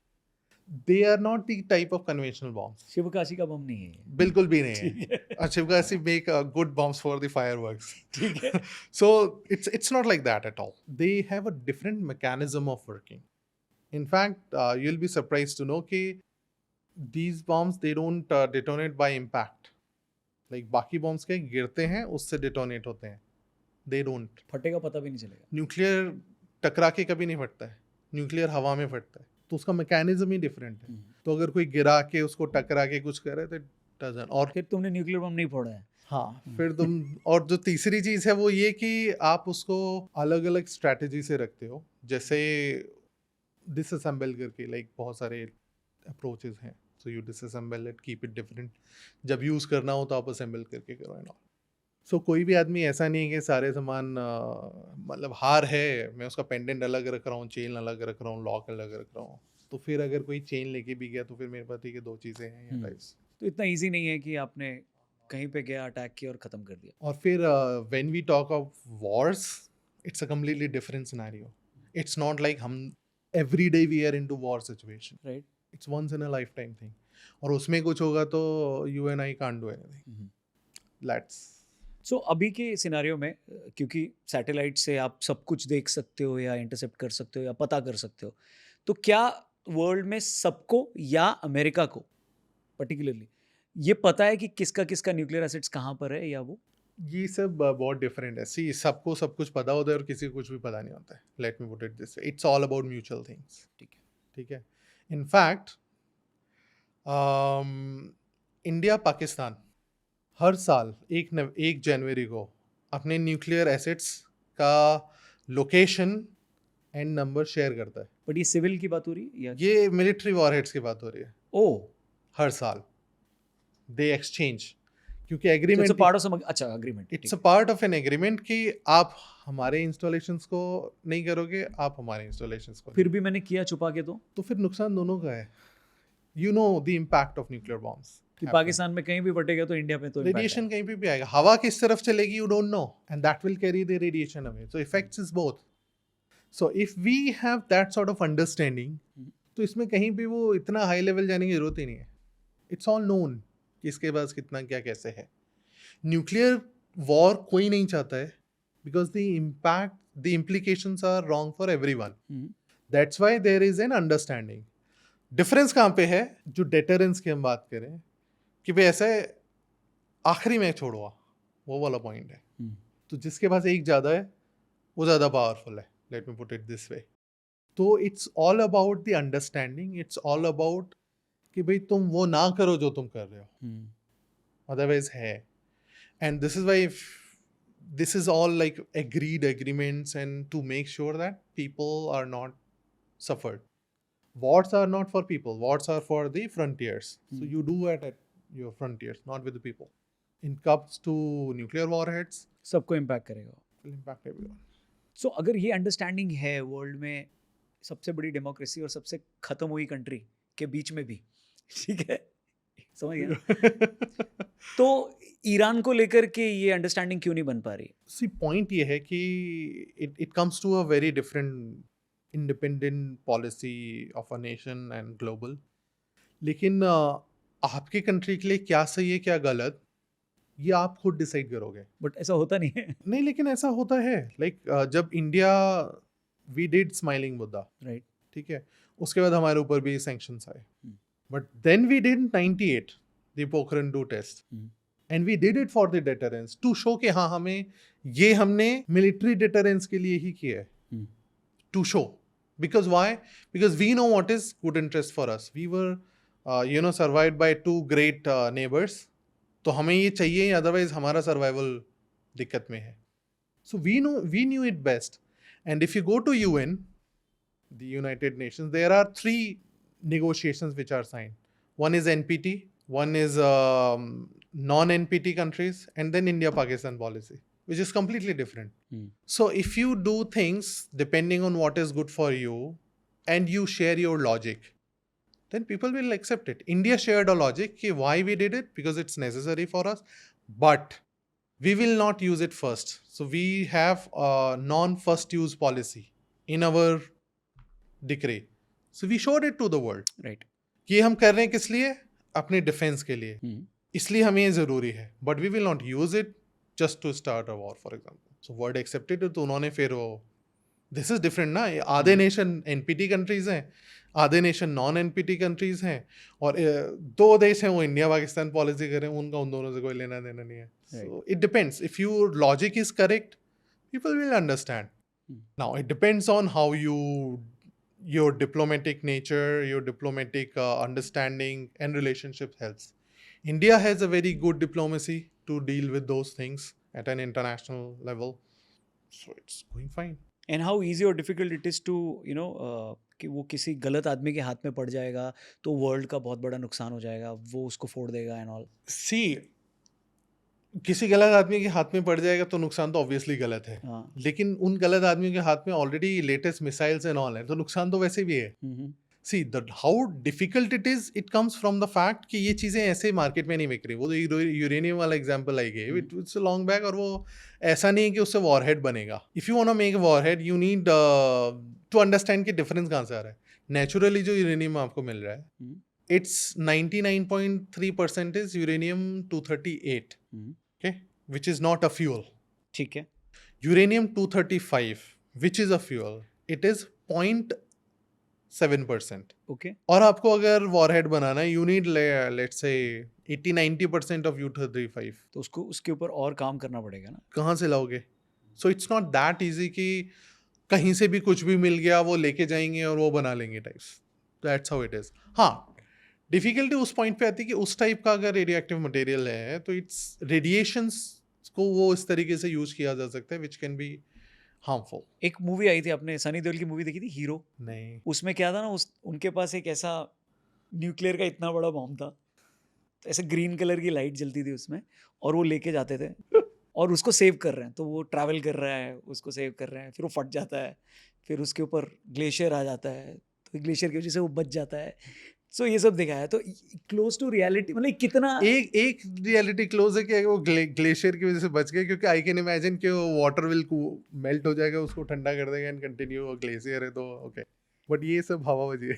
Speaker 2: They are not the type of conventional bombs.
Speaker 1: Sivakasi का बम नहीं है ये।
Speaker 2: बिल्कुल भी नहीं है।
Speaker 1: ठीक है,
Speaker 2: और Sivakasi make good bombs for the fireworks.
Speaker 1: ठीक है।
Speaker 2: So it's not like that at all. They have a different mechanism of working. In fact, you'll be surprised to know कि these bombs they don't detonate by impact. Like बाकी bombs के गिरते हैं उससे detonate होते हैं. They don't.
Speaker 1: फटेगा पता भी नहीं चलेगा।
Speaker 2: न्यूक्लियर टकरा के कभी नहीं फटता है, न्यूक्लियर हवा में फटता है, तो उसका मैकेनिज्म ही डिफरेंट है। तो अगर कोई गिरा के उसको टकरा के कुछ करे तो डजन। और
Speaker 1: फिर तुमने न्यूक्लियर बम नहीं फोड़ा है।
Speaker 2: हाँ, फिर तुम और जो तीसरी चीज़ है वो ये कि आप उसको अलग अलग स्ट्रैटेजी से रखते हो, जैसे डिसअसेंबल करके, लाइक बहुत सारे अप्रोचेस हैं। So you disassemble it, keep it different, जब यूज़ करना हो तो आप असेंबल करके करो एंड ऑल। सो कोई भी आदमी ऐसा नहीं है कि सारे सामान मतलब हार है मैं उसका पेंडेंट अलग रख रहा हूँ, चेन अलग रख रहा हूँ, लॉक अलग रख रहा हूँ, तो फिर अगर कोई चेन लेके भी गया तो फिर मेरे पास ठीक है 2 चीज़ें हैं या टाइप्स।
Speaker 1: तो इतना इजी नहीं है कि आपने कहीं पे गया अटैक किया और ख़त्म कर दिया।
Speaker 2: और फिर when we talk of wars, it's a completely different scenario. It's not like हम every day we are into war situation,
Speaker 1: right.
Speaker 2: It's once in a lifetime thing, और उसमें कुछ होगा तो you and I can't do anything. Let's
Speaker 1: so अभी के सिनारियो में क्योंकि सैटेलाइट से आप सब कुछ देख सकते हो या इंटरसेप्ट कर सकते हो या पता कर सकते हो, तो क्या वर्ल्ड में सबको या अमेरिका को पर्टिकुलरली ये पता है कि किसका किसका न्यूक्लियर एसिड्स कहाँ पर है, या वो
Speaker 2: ये सब बहुत डिफरेंट है। सी सबको सब कुछ पता होता है और किसी को कुछ भी पता नहीं होता है। Let me put it this way, it's all about mutual things.
Speaker 1: ठीक है।
Speaker 2: ठीक है। इनफैक्ट इंडिया पाकिस्तान हर साल 1 जनवरी को अपने न्यूक्लियर एसेट्स का लोकेशन एंड नंबर शेयर करता है।
Speaker 1: बट ये सिविल की बात हो रही है या
Speaker 2: ये मिलिट्री वॉरहेड्स की बात हो रही है।
Speaker 1: ओ
Speaker 2: हर साल दे एक्सचेंज, क्योंकि
Speaker 1: it's
Speaker 2: agreement,
Speaker 1: a part of some, अच्छा agreement,
Speaker 2: it's a part of an agreement कि आप हमारे इंस्टॉलेशंस को नहीं करोगे, आप हमारे इंस्टॉलेशंस को
Speaker 1: फिर भी मैंने किया छुपा के
Speaker 2: तो फिर नुकसान दोनों का है। You know the impact of nuclear bombs.
Speaker 1: कि पाकिस्तान में कहीं भी फटेगा तो इंडिया में तो impact
Speaker 2: रेडिएशन
Speaker 1: आएगा।
Speaker 2: कहीं पे भी आएगा, हवा किस तरफ चलेगी you don't know, and that will carry the radiation away. So effects is both. So if we have that sort of understanding, तो इसमें कहीं भी वो इतना हाई लेवल जाने की जरूरत ही नहीं है। इट्स ऑल नोन कि इसके पास कितना क्या कैसे है। न्यूक्लियर वॉर कोई नहीं चाहता है, because the impact, the implications are wrong for everyone. That's why there is an understanding. Difference कहाँ पे है? जो डेटरेंस की हम बात करें कि भाई ऐसे आखिरी मैच छोड़वा, वो वाला पॉइंट है। तो जिसके पास एक ज़्यादा है वो ज़्यादा पावरफुल है, let me put it this way. तो it's all about the understanding, it's all about कि भाई तुम वो ना करो जो तुम कर रहे हो, अदरवाइज है। And this is why this is all like agreed agreements and to make sure that people are not suffered. Wars are not for people, wars are for the frontiers. So you do it at your frontiers, not with the people. In comes to nuclear warheads,
Speaker 1: सबको इम्पैक्ट करेगा।
Speaker 2: will impact everyone.
Speaker 1: सो अगर ये अंडरस्टैंडिंग है वर्ल्ड में सबसे बड़ी डेमोक्रेसी और सबसे खत्म हुई कंट्री के बीच में भी, ठीक है, समझ गया, तो ईरान को लेकर के ये अंडरस्टैंडिंग क्यों नहीं बन पा रही?
Speaker 2: See, point ये है कि it comes to a very different independent policy of a nation and global. लेकिन आपके कंट्री के लिए क्या सही है क्या गलत ये आप खुद डिसाइड करोगे।
Speaker 1: बट ऐसा होता नहीं है।
Speaker 2: नहीं, लेकिन ऐसा होता है। लाइक जब India we did smiling Buddha,
Speaker 1: right,
Speaker 2: ठीक है, उसके बाद हमारे ऊपर भी सैंक्शंस आए, but then we did 98 the Pokhran 2 test and we did it for the deterrence to show कि हाँ हमने मिलिट्री डिटरेंस के लिए ही किया है, to show, because why? Because we know what is good interest for us. We were survived by 2 great neighbors, तो हमें ये चाहिए, अदरवाइज हमारा सर्वाइवल दिक्कत में है। So we knew it best. And if you go to UN, the United Nations, there are 3 negotiations which are signed. One is NPT, one is non-NPT countries, and then India-Pakistan policy, which is completely different. So if you do things depending on what is good for you and you share your logic, then people will accept it. India shared a logic कि why we did it, because it's necessary for us, but we will not use it first. So we have a non-first use policy in our decree. So we showed it to the world.
Speaker 1: Right,
Speaker 2: कि हम कर रहे हैं किस लिए? अपने डिफेंस के लिए, इसलिए हमें ये ज़रूरी है, but we will not use it just to start a war, for example. So world accepted it, तो उन्होंने फिर वो, this is different ना, आधे नेशन NPT कंट्रीज हैं, आधे नेशन नॉन NPT कंट्रीज हैं, और 2 देश हैं वो इंडिया पाकिस्तान पॉलिसी कर रहे हैं, उनका उन दोनों से कोई लेना देना नहीं है। So it depends. If your logic is correct, people will understand. Now it depends on how your diplomatic nature, your diplomatic understanding and relationship helps. India has a very good diplomacy to deal with those things at an international level, so it's going fine.
Speaker 1: And how easy और डिफिकल्ट इट इज़ टू कि वो किसी गलत आदमी के हाथ में पड़ जाएगा तो वर्ल्ड का बहुत बड़ा नुकसान हो जाएगा, वो उसको फोड़ देगा एंड ऑल।
Speaker 2: See, किसी गलत आदमी के हाथ में पड़ जाएगा तो नुकसान तो ऑब्वियसली गलत है,
Speaker 1: हाँ,
Speaker 2: लेकिन उन गलत आदमियों के हाथ में already latest missiles and all है, तो नुकसान तो वैसे भी है। See, how difficult it is, it comes from the fact कि ये चीज़ें ऐसे मार्केट में नहीं बिक रही। वो तो यूरेनियम वाला एग्जांपल आई गई, इट्स लॉन्ग बैक, और वो ऐसा नहीं है कि उससे वॉरहेड बनेगा। If you want to make warhead you need to understand कि डिफरेंस कहाँ से आ रहा है। नेचुरली जो यूरेनियम आपको मिल रहा है, it's 99.3% is uranium 238, okay, which is not a fuel.
Speaker 1: ठीक है,
Speaker 2: Uranium 235, which is a fuel, it is 0.7%.
Speaker 1: Okay,
Speaker 2: और आपको अगर वॉरहेड बनाना है, you need let's say 80-90% of U235.
Speaker 1: तो उसको उसके ऊपर और काम करना पड़ेगा ना।
Speaker 2: कहाँ से लाओगे? So it's not that easy कि कहीं से भी कुछ भी मिल गया वो लेके जाएंगे और वो बना लेंगे types. That's how it is. हाँ, डिफिकल्टी उस पॉइंट पे आती है कि उस टाइप का अगर रेडियो एक्टिव मटेरियल है तो इट्स रेडिएशंस को वो इस तरीके से यूज किया जा सकता है विच कैन बी हार्मफुल।
Speaker 1: एक मूवी आई थी, आपने सनी देओल की मूवी देखी थी हीरो?
Speaker 2: नहीं।
Speaker 1: उसमें क्या था ना, उनके पास एक ऐसा न्यूक्लियर का इतना बड़ा बॉम्ब था, तो ऐसे ग्रीन कलर की लाइट जलती थी उसमें, और वो लेके जाते थे और उसको सेव कर रहे हैं, तो वो ट्रैवल कर रहा है, उसको सेव कर रहे हैं, फिर वो फट जाता है, फिर उसके ऊपर ग्लेशियर आ जाता है, तो ग्लेशियर की वजह से वो बच जाता है। सो ये सब दिखाया, तो क्लोज टू रियलिटी, मतलब कितना
Speaker 2: एक रियलिटी क्लोज है कि वो ग्लेशियर की वजह से बच गए, क्योंकि आई कैन इमेजिन कि वो वाटर विल मेल्ट हो जाएगा, उसको ठंडा कर देगा एंड कंटिन्यू, ग्लेशियर है तो ओके, बट ये सब हवाबाजी है।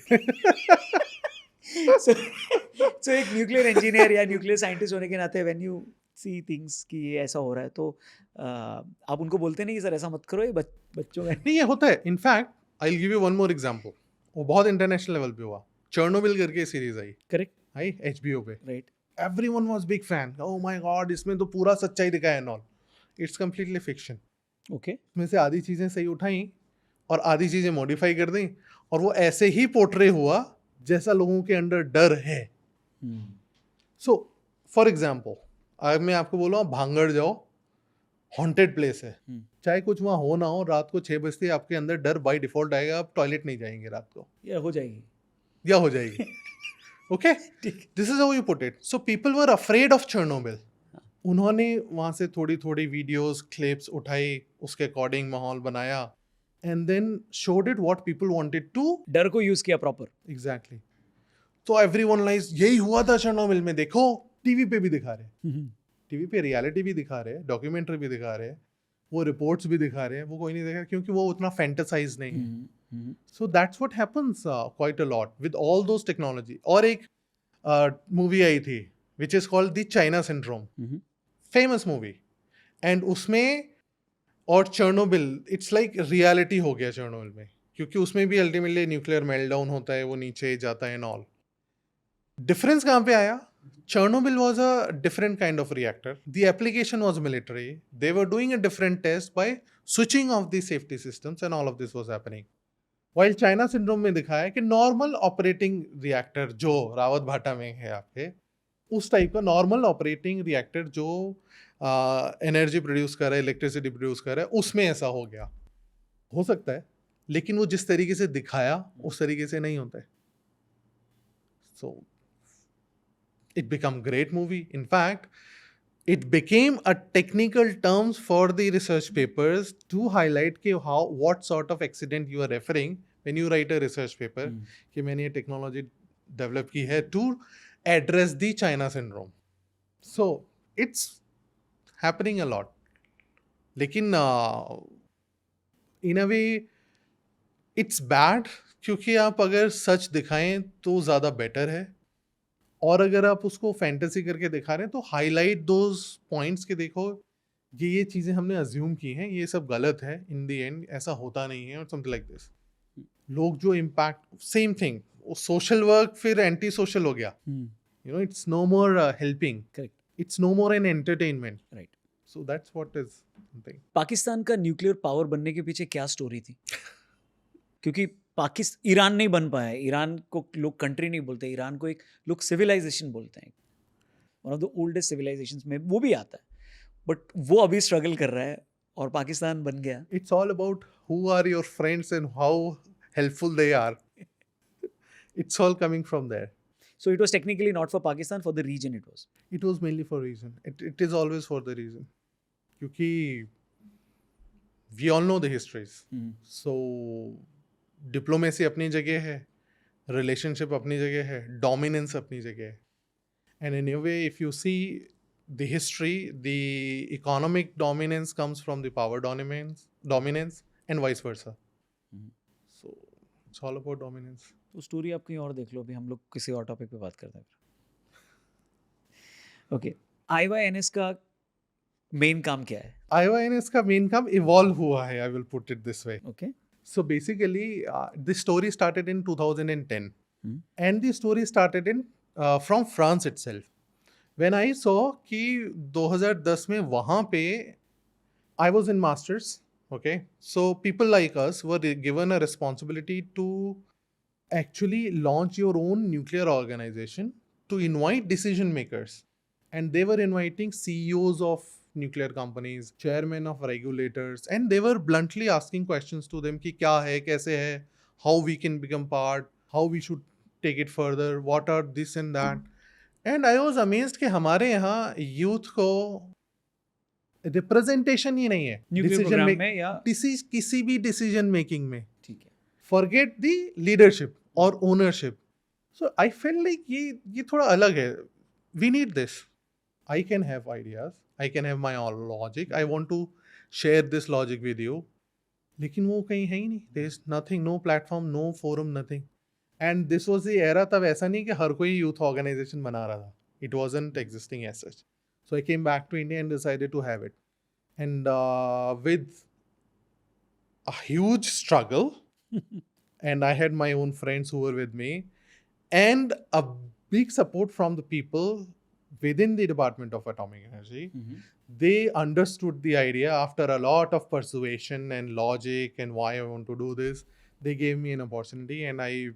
Speaker 1: so एक न्यूक्लियर इंजीनियर या न्यूक्लियर साइंटिस्ट होने के नाते व्हेन यू सी थिंग्स कि ये ऐसा हो रहा है, तो आप उनको बोलते नहीं कि सर ऐसा मत करो, ये बच्चों का
Speaker 2: नहीं, ये होता है। In fact I will give you one more example, वो बहुत इंटरनेशनल लेवल पे हुआ। चर्नोबिल करके सीरीज आई,
Speaker 1: करेक्ट,
Speaker 2: आई HBO पे,
Speaker 1: right,
Speaker 2: everyone was big fan, oh my God, इसमें तो पूरा सच्चाई दिखाया है and all. It's completely fiction.
Speaker 1: Okay.
Speaker 2: उसमें से आधी चीज़ें सही उठाई और आधी चीज़ें मॉडिफाई कर दी, और वो ऐसे ही पोर्ट्रे हुआ जैसा लोगों के अंदर डर है। सो फॉर एग्जाम्पल, अगर मैं आपको बोल रहा हूँ भांगड़ जाओ, हॉन्टेड प्लेस है, चाहे कुछ वहाँ हो ना हो, रात को 6 बजते आपके अंदर डर बाय डिफॉल्ट आएगा, आप टॉयलेट नहीं जाएंगे रात को,
Speaker 1: या हो जाएगी।
Speaker 2: या हो जाएगी। Okay, this is how you put it. So people were afraid of Chernobyl. उन्होंने वहां से थोड़ी थोड़ी वीडियोस क्लिप्स उठाई, उसके अकॉर्डिंग माहौल बनाया, and then showed it what people wanted to.
Speaker 1: डर को यूज किया प्रॉपर।
Speaker 2: एग्जैक्टली। तो एवरीवन लाइज यही हुआ था चेर्नोबिल में, देखो टीवी पे भी दिखा रहे हैं, टीवी पे रियलिटी भी दिखा रहे हैं, डॉक्यूमेंट्री भी दिखा रहे हैं, वो रिपोर्ट्स भी दिखा रहे हैं, वो कोई नहीं देखा क्योंकि वो उतना फैंटेसाइज नहीं है। सो that's what happens quite a lot with all those technology. और एक मूवी आई थी which is called the China syndrome, famous movie, and उसमें और चेर्नोबिल इट्स लाइक रियलिटी हो गया चेर्नोबिल में, क्योंकि उसमें भी अल्टीमेटली न्यूक्लियर मेल्टडाउन होता है, वो नीचे जाता है एंड ऑल। डिफरेंस कहाँ पे आया? Chernobyl was a different kind of reactor. The application was military. They were doing a different test by switching off the safety systems, and all of this was happening. While China syndrome में दिखाया है कि नॉर्मल ऑपरेटिंग रिएक्टर जो रावत भाटा में है आपके, उस टाइप का नॉर्मल ऑपरेटिंग रिएक्टर जो एनर्जी प्रोड्यूस कर रहा है, इलेक्ट्रिसिटी प्रोड्यूस कर रहा है, उसमें ऐसा हो गया। हो सकता है, लेकिन वो जिस तरीके से दिखाया उस तरीके से नहीं होता है। So it became great movie. In fact, it became a technical terms for the research papers to highlight कि how what sort of accident you are referring when you write a research paper, कि मैंने ये technology develop की है to address the China syndrome. So it's happening a lot. लेकिन in a way it's bad, क्योंकि आप अगर सच दिखाएं तो ज़्यादा बेटर है, और अगर आप उसको फैंटेसी करके दिखा रहे हैं तो हाईलाइट दोज पॉइंट्स के देखो ये चीज़ें हमने अज्यूम की हैं, ये सब गलत है, इन द एंड ऐसा होता नहीं है, और समथिंग लाइक दिस। लोग जो impact, same thing, social work फिर एंटी सोशल हो गया, you know, it's no more helping, it's no more an entertainment, right? So that's what is something.
Speaker 1: Pakistan का न्यूक्लियर पावर बनने के पीछे क्या स्टोरी थी? क्योंकि ईरान नहीं बन पाया। ईरान को लोग कंट्री नहीं बोलते, ईरान को एक लोग सिविलाइजेशन बोलते हैं, one of the oldest civilisations में वो भी आता है, बट वो अभी स्ट्रगल कर रहा है और पाकिस्तान बन गया।
Speaker 2: It's all about who are your friends and how helpful they are. It's all coming from there.
Speaker 1: So it was technically not for Pakistan, for the region it was.
Speaker 2: It was mainly for reason. It is always for the reason. क्योंकि we all know the histories. So diplomacy अपनी जगह है, रिलेशनशिप अपनी जगह है, डोमिनेंस अपनी जगह है, and in a way if you see the history, the economic dominance comes from the power dominance and vice versa. So it's all about dominance.
Speaker 1: तो स्टोरी आप कहीं और देख लो, अभी हम लोग किसी और टॉपिक पे बात करते हैं। ओके, IYNS का मेन काम क्या है?
Speaker 2: IYNS का मेन काम इवॉल्व हुआ है, I will put it this way.
Speaker 1: Okay,
Speaker 2: so basically this story started in 2010, and the story started in from France itself. When I saw कि 2010 में वहाँ पे I was in masters, okay, so people like us were given a responsibility to actually launch your own nuclear organization to invite decision makers, and they were inviting CEOs of nuclear companies, chairmen of regulators, and they were bluntly asking questions to them कि क्या है, कैसे है, how we can become part, how we should take it further, what are this and that. And I was amazed कि हमारे यहाँ youth को रिप्रेजेंटेशन ही नहीं है
Speaker 1: प्रोग्राम में या
Speaker 2: किसी भी डिसीजन मेकिंग में।
Speaker 1: ठीक है,
Speaker 2: फॉरगेट द लीडरशिप और ownership. So I feel like ये थोड़ा अलग है। We need this. I can have ideas, I can have my own logic, I want to share this logic with you, लेकिन वो कहीं है ही नहीं। there is nothing, no platform, no forum, nothing. And this was the era, तब ऐसा नहीं कि हर कोई youth organization बना रहा था, it wasn't existing as such. So I came back to India and decided to have it, and with a huge struggle and I had my own friends who were with me and a big support from the people within the Department of Atomic Energy,
Speaker 1: Mhm.
Speaker 2: they understood the idea after a lot of persuasion and logic and why I want to do this. They gave me an opportunity and I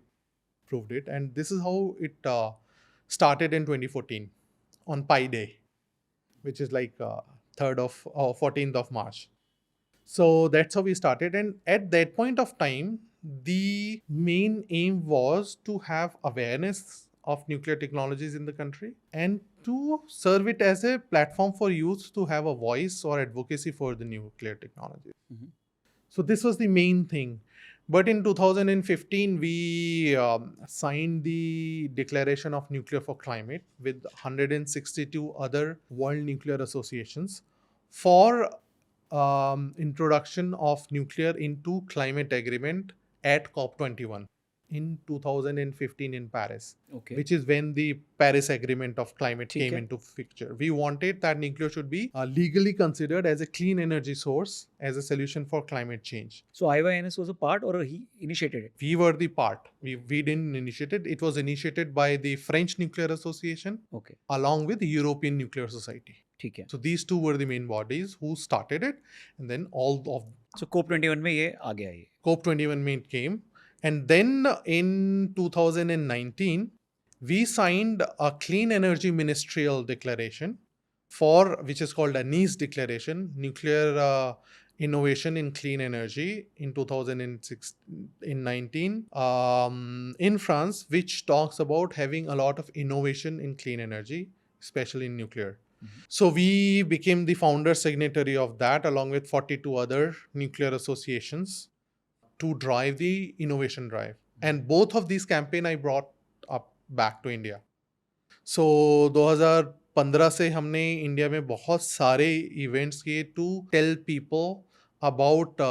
Speaker 2: proved it. And this is how it started in 2014 on Pi Day, which is like 3rd of 14th of March. So that's how we started. And at that point of time, the main aim was to have awareness of nuclear technologies in the country and to serve it as a platform for youth to have a voice or advocacy for the nuclear technology.
Speaker 1: Mhm.
Speaker 2: So this was the main thing. But in 2015, we signed the Declaration of Nuclear for Climate with 162 other world nuclear associations for introduction of nuclear into climate agreement at COP21 in 2015 in Paris,
Speaker 1: Okay.
Speaker 2: which is when the Paris Agreement of Climate
Speaker 1: ठीक
Speaker 2: came
Speaker 1: है.
Speaker 2: into picture. We wanted that nuclear should be legally considered as a clean energy source as a solution for climate change.
Speaker 1: So IYNS was a part, or he initiated it?
Speaker 2: We were the part. We didn't initiate it. It was initiated by the French Nuclear Association
Speaker 1: Okay.
Speaker 2: along with the European Nuclear Society.
Speaker 1: ठीक है.
Speaker 2: So these two were the main bodies who started it, and then all of
Speaker 1: So COP21 में ये आ गया ये.
Speaker 2: COP21 main came. And then in 2019, we signed a clean energy ministerial declaration for which is called a NEES declaration, nuclear innovation in clean energy in 2006 in 19 in France, which talks about having a lot of innovation in clean energy, especially in nuclear. So we became the founder signatory of that along with 42 other nuclear associations to drive the innovation drive. And both of these campaign I brought up back to India. So 2015 से हमने इंडिया में बहुत सारे इवेंट्स किए to tell people about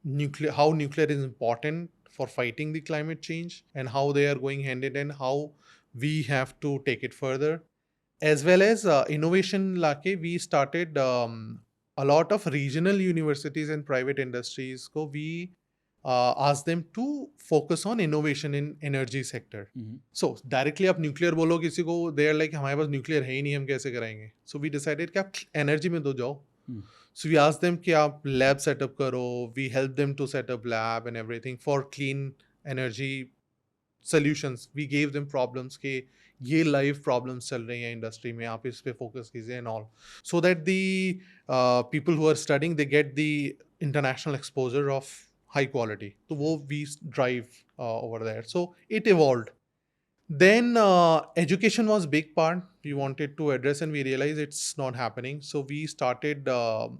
Speaker 2: nuclear, how nuclear is important for fighting the climate change and how they are going hand in hand, how we have to take it further. As well as innovation lake, we started a lot of regional universities and private industries ko we asked them to focus on innovation in energy sector.
Speaker 1: Mhm.
Speaker 2: So directly आप nuclear बोलो किसी को, they are like हमारे पास nuclear है ही नहीं, हम कैसे कराएंगे. So we decided कि आप energy में तो जाओ.
Speaker 1: Hmm.
Speaker 2: So we asked them कि आप lab set up करो. We helped them to set up lab and everything for clean energy solutions. We gave them problems कि ये live problems चल रही हैं industry में, आप इस पे focus कीजिए and all. So that the people who are studying, they get the international exposure of high quality. So वो we drive over there. So it evolved. Then education was big part we wanted to address, and we realized it's not happening. So we started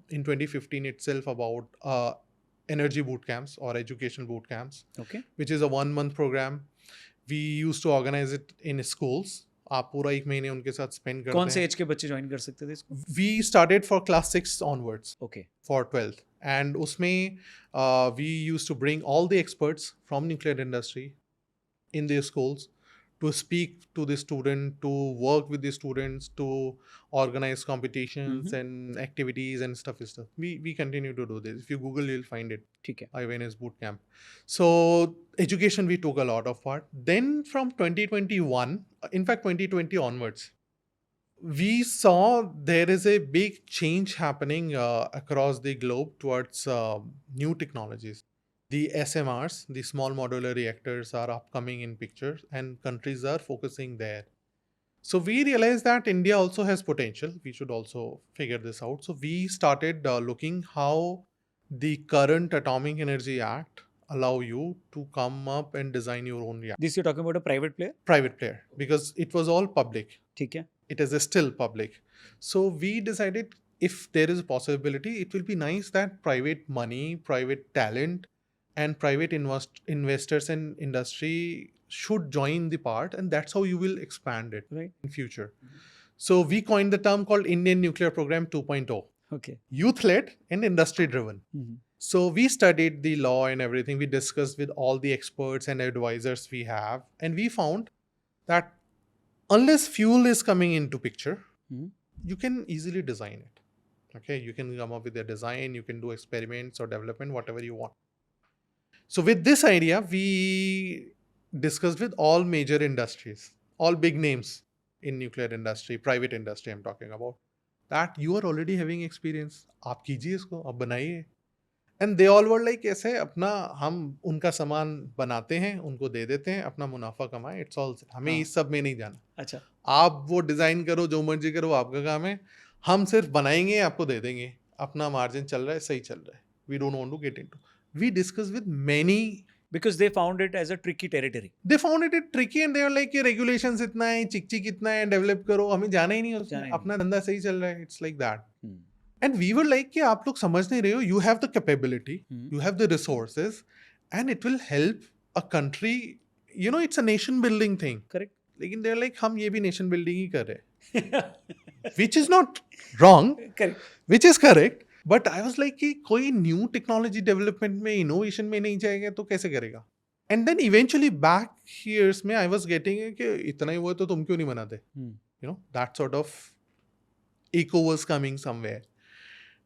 Speaker 2: in 2015 itself about energy boot camps or education boot camps,
Speaker 1: Okay.
Speaker 2: which is a 1 month program. We used to organize it in schools. आप पूरा 1 महीने उनके साथ spend करते
Speaker 1: कौन से
Speaker 2: हैं.
Speaker 1: एज के बच्चे ज्वाइन कर सकते थे इसको?
Speaker 2: We started for class 6 onwards
Speaker 1: Okay.
Speaker 2: for 12th, and उसमें we used to bring all the experts from nuclear industry in their schools to speak to the student, to work with the students, to organize competitions and activities and stuff. We continue to do this. If you Google, you'll find it.
Speaker 1: ठीक है.
Speaker 2: IVNS bootcamp. So education, we took a lot of part. Then from 2021, in fact 2020 onwards, we saw there is a big change happening across the globe towards new technologies. The SMRs, the small modular reactors, are upcoming in picture, and countries are focusing there. So we realized that India also has potential. We should also figure this out. So we started looking how the current Atomic Energy Act allow you to come up and design your own reactor.
Speaker 1: This you're talking about a private player?
Speaker 2: Private player, because it was all public.
Speaker 1: ठीक है.
Speaker 2: It is still public. So we decided if there is a possibility, it will be nice that private money, private talent, and private investors and industry should join the part, and that's how you will expand it
Speaker 1: Right.
Speaker 2: in future. So we coined the term called Indian Nuclear Program 2.0,
Speaker 1: Okay.
Speaker 2: youth-led and industry-driven.
Speaker 1: Mhm.
Speaker 2: So we studied the law and everything. We discussed with all the experts and advisors we have, and we found that unless fuel is coming into picture,
Speaker 1: Mhm.
Speaker 2: you can easily design it. Okay, you can come up with a design, you can do experiments or development, whatever you want. So with this idea, we discussed with all major industries, all big names. in nuclear industry, private industry I'm talking about, that you are already having experience. आप कीजिए इसको, आप बनाइए. And they all were like ऐसे अपना हम उनका सामान बनाते हैं, उनको दे देते हैं, अपना मुनाफा कमाएं. इट्स ऑल, हमें
Speaker 1: हाँ.
Speaker 2: इस सब में नहीं जाना.
Speaker 1: अच्छा.
Speaker 2: आप वो डिजाइन करो, जो मर्जी करो, आपका काम है. हम सिर्फ बनाएंगे, आपको दे देंगे. अपना मार्जिन चल रहा है, सही चल रहा है. We don't want to get into. We discussed with many.
Speaker 1: Because they found it as a tricky territory.
Speaker 2: They found it tricky and they were like कि regulations इतना है, चिक इतना है, डेवलप करो, हमें जाना ही नहीं
Speaker 1: जाना
Speaker 2: उसमें,
Speaker 1: ही
Speaker 2: अपना धंधा सही चल रहा है. It's like that.
Speaker 1: Hmm.
Speaker 2: And we were like कि आप लोग समझ नहीं रहे हो. You have the capability, you have the resources, and it will help a country. You know, it's a nation building thing.
Speaker 1: Correct.
Speaker 2: लेकिन they're like हम ये भी nation building ही कर रहे हैं. Which is not wrong.
Speaker 1: Correct.
Speaker 2: Which is correct. But I was like कि कोई न्यू टेक्नोलॉजी डेवलपमेंट में, इनोवेशन में नहीं जाएगा तो कैसे करेगा. And then eventually back years में आई वाज गेटिंग कि इतना ही वो है तो तुम क्यों नहीं बनाते. You know, that sort of echo was coming somewhere.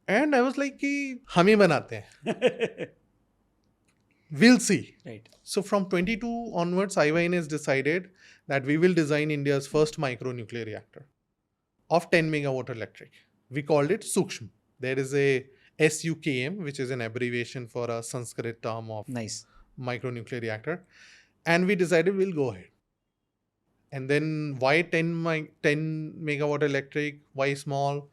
Speaker 2: And I was like कि हम ही बनाते हैं. We'll see.
Speaker 1: Right.
Speaker 2: So from 22 onwards, IYNS decided that we will design India's first micronuclear reactor of 10 megawatt electric. We called it Sukshma. There is a SUKM, which is an abbreviation for a Sanskrit term of
Speaker 1: Nice.
Speaker 2: micronuclear reactor. And we decided we'll go ahead. And then why 10 megawatt electric? Why small?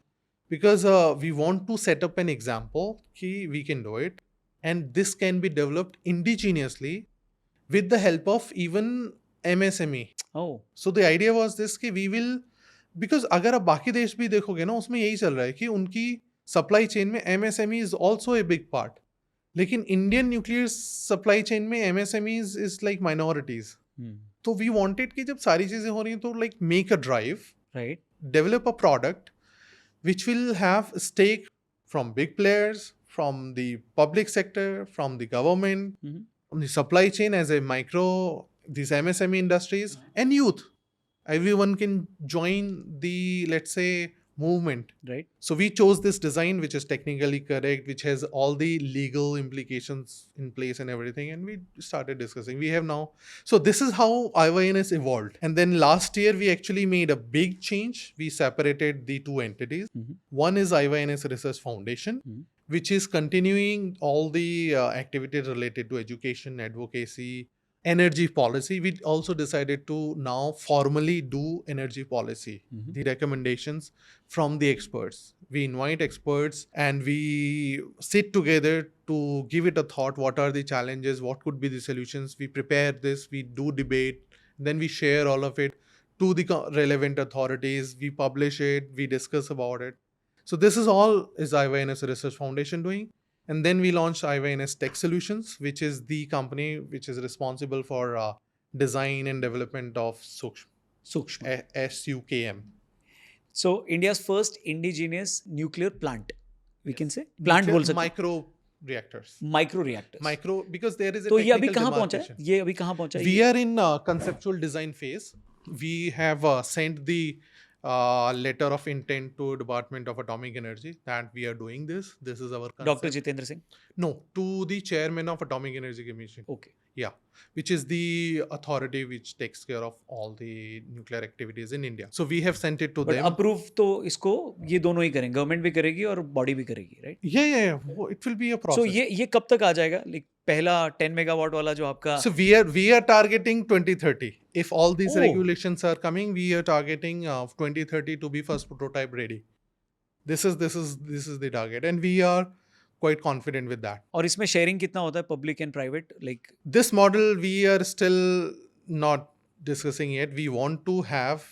Speaker 2: Because we want to set up an example कि we can do it. And this can be developed indigenously with the help of even MSME.
Speaker 1: Oh.
Speaker 2: So the idea was this कि we will, because अगर आप बाकी देश भी देखोगे ना, उसमें यही चल रहा है कि उनकी सप्लाई चेन में MSME is also a big part. लेकिन इंडियन न्यूक्लियर सप्लाई चेन में MSMEs is like minorities. तो we wanted कि जब सारी चीजें हो रही हैं तो like make a drive,
Speaker 1: Right.
Speaker 2: develop a product which will have stake from big players, from the public sector, from the government, from the supply chain as a micro, these MSME industries, and youth. Everyone can join the, let's say, movement.
Speaker 1: Right.
Speaker 2: So we chose this design which is technically correct, which has all the legal implications in place and everything, and we started discussing. We have now, so this is how IYNS evolved. And then last year we actually made a big change. We separated the two entities. One is IYNS Research Foundation, which is continuing all the activities related to education, advocacy, energy policy. We also decided to now formally do energy policy, the recommendations from the experts. We invite experts and we sit together to give it a thought. What are the challenges? What could be the solutions? We prepare this, we do debate, then we share all of it to the relevant authorities. We publish it, we discuss about it. So this is all is IYNS Research Foundation doing. And then we launched IYNS Tech Solutions, which is the company which is responsible for design and development of
Speaker 1: Sukshma.
Speaker 2: SUKM.
Speaker 1: So India's first indigenous nuclear plant. We can say plant बोल सकते हैं.
Speaker 2: Micro reactors.
Speaker 1: Micro reactors.
Speaker 2: Micro, because there is a
Speaker 1: तो ये अभी
Speaker 2: technical
Speaker 1: कहाँ पहुँचा है?
Speaker 2: demarcation.
Speaker 1: ये अभी कहाँ पहुँचा है?
Speaker 2: We are in conceptual design phase. We have sent the letter of intent to Department of Atomic Energy that we are doing this. This is our concept.
Speaker 1: Dr. Jitendra Singh.
Speaker 2: No, to the chairman of Atomic Energy Commission.
Speaker 1: Okay.
Speaker 2: Yeah, which is the authority which takes care of all the nuclear activities in India. So we have sent it to
Speaker 1: But
Speaker 2: them.
Speaker 1: approve तो इसको ये दोनों ही करेंगे, गवर्नमेंट भी करेगी और बॉडी भी करेगी, right?
Speaker 2: Yeah. It will be a process.
Speaker 1: So ये कब तक आ जाएगा? Like पहला 10 मेगावाट वाला जो आपका.
Speaker 2: So we are targeting 2030. If all these regulations are coming, we are targeting 2030 to be first prototype ready. This is the target, and we are quite confident with that.
Speaker 1: और इसमें शेयरिंग कितना होता है public and private? Like
Speaker 2: This model we are still not discussing yet. We want to have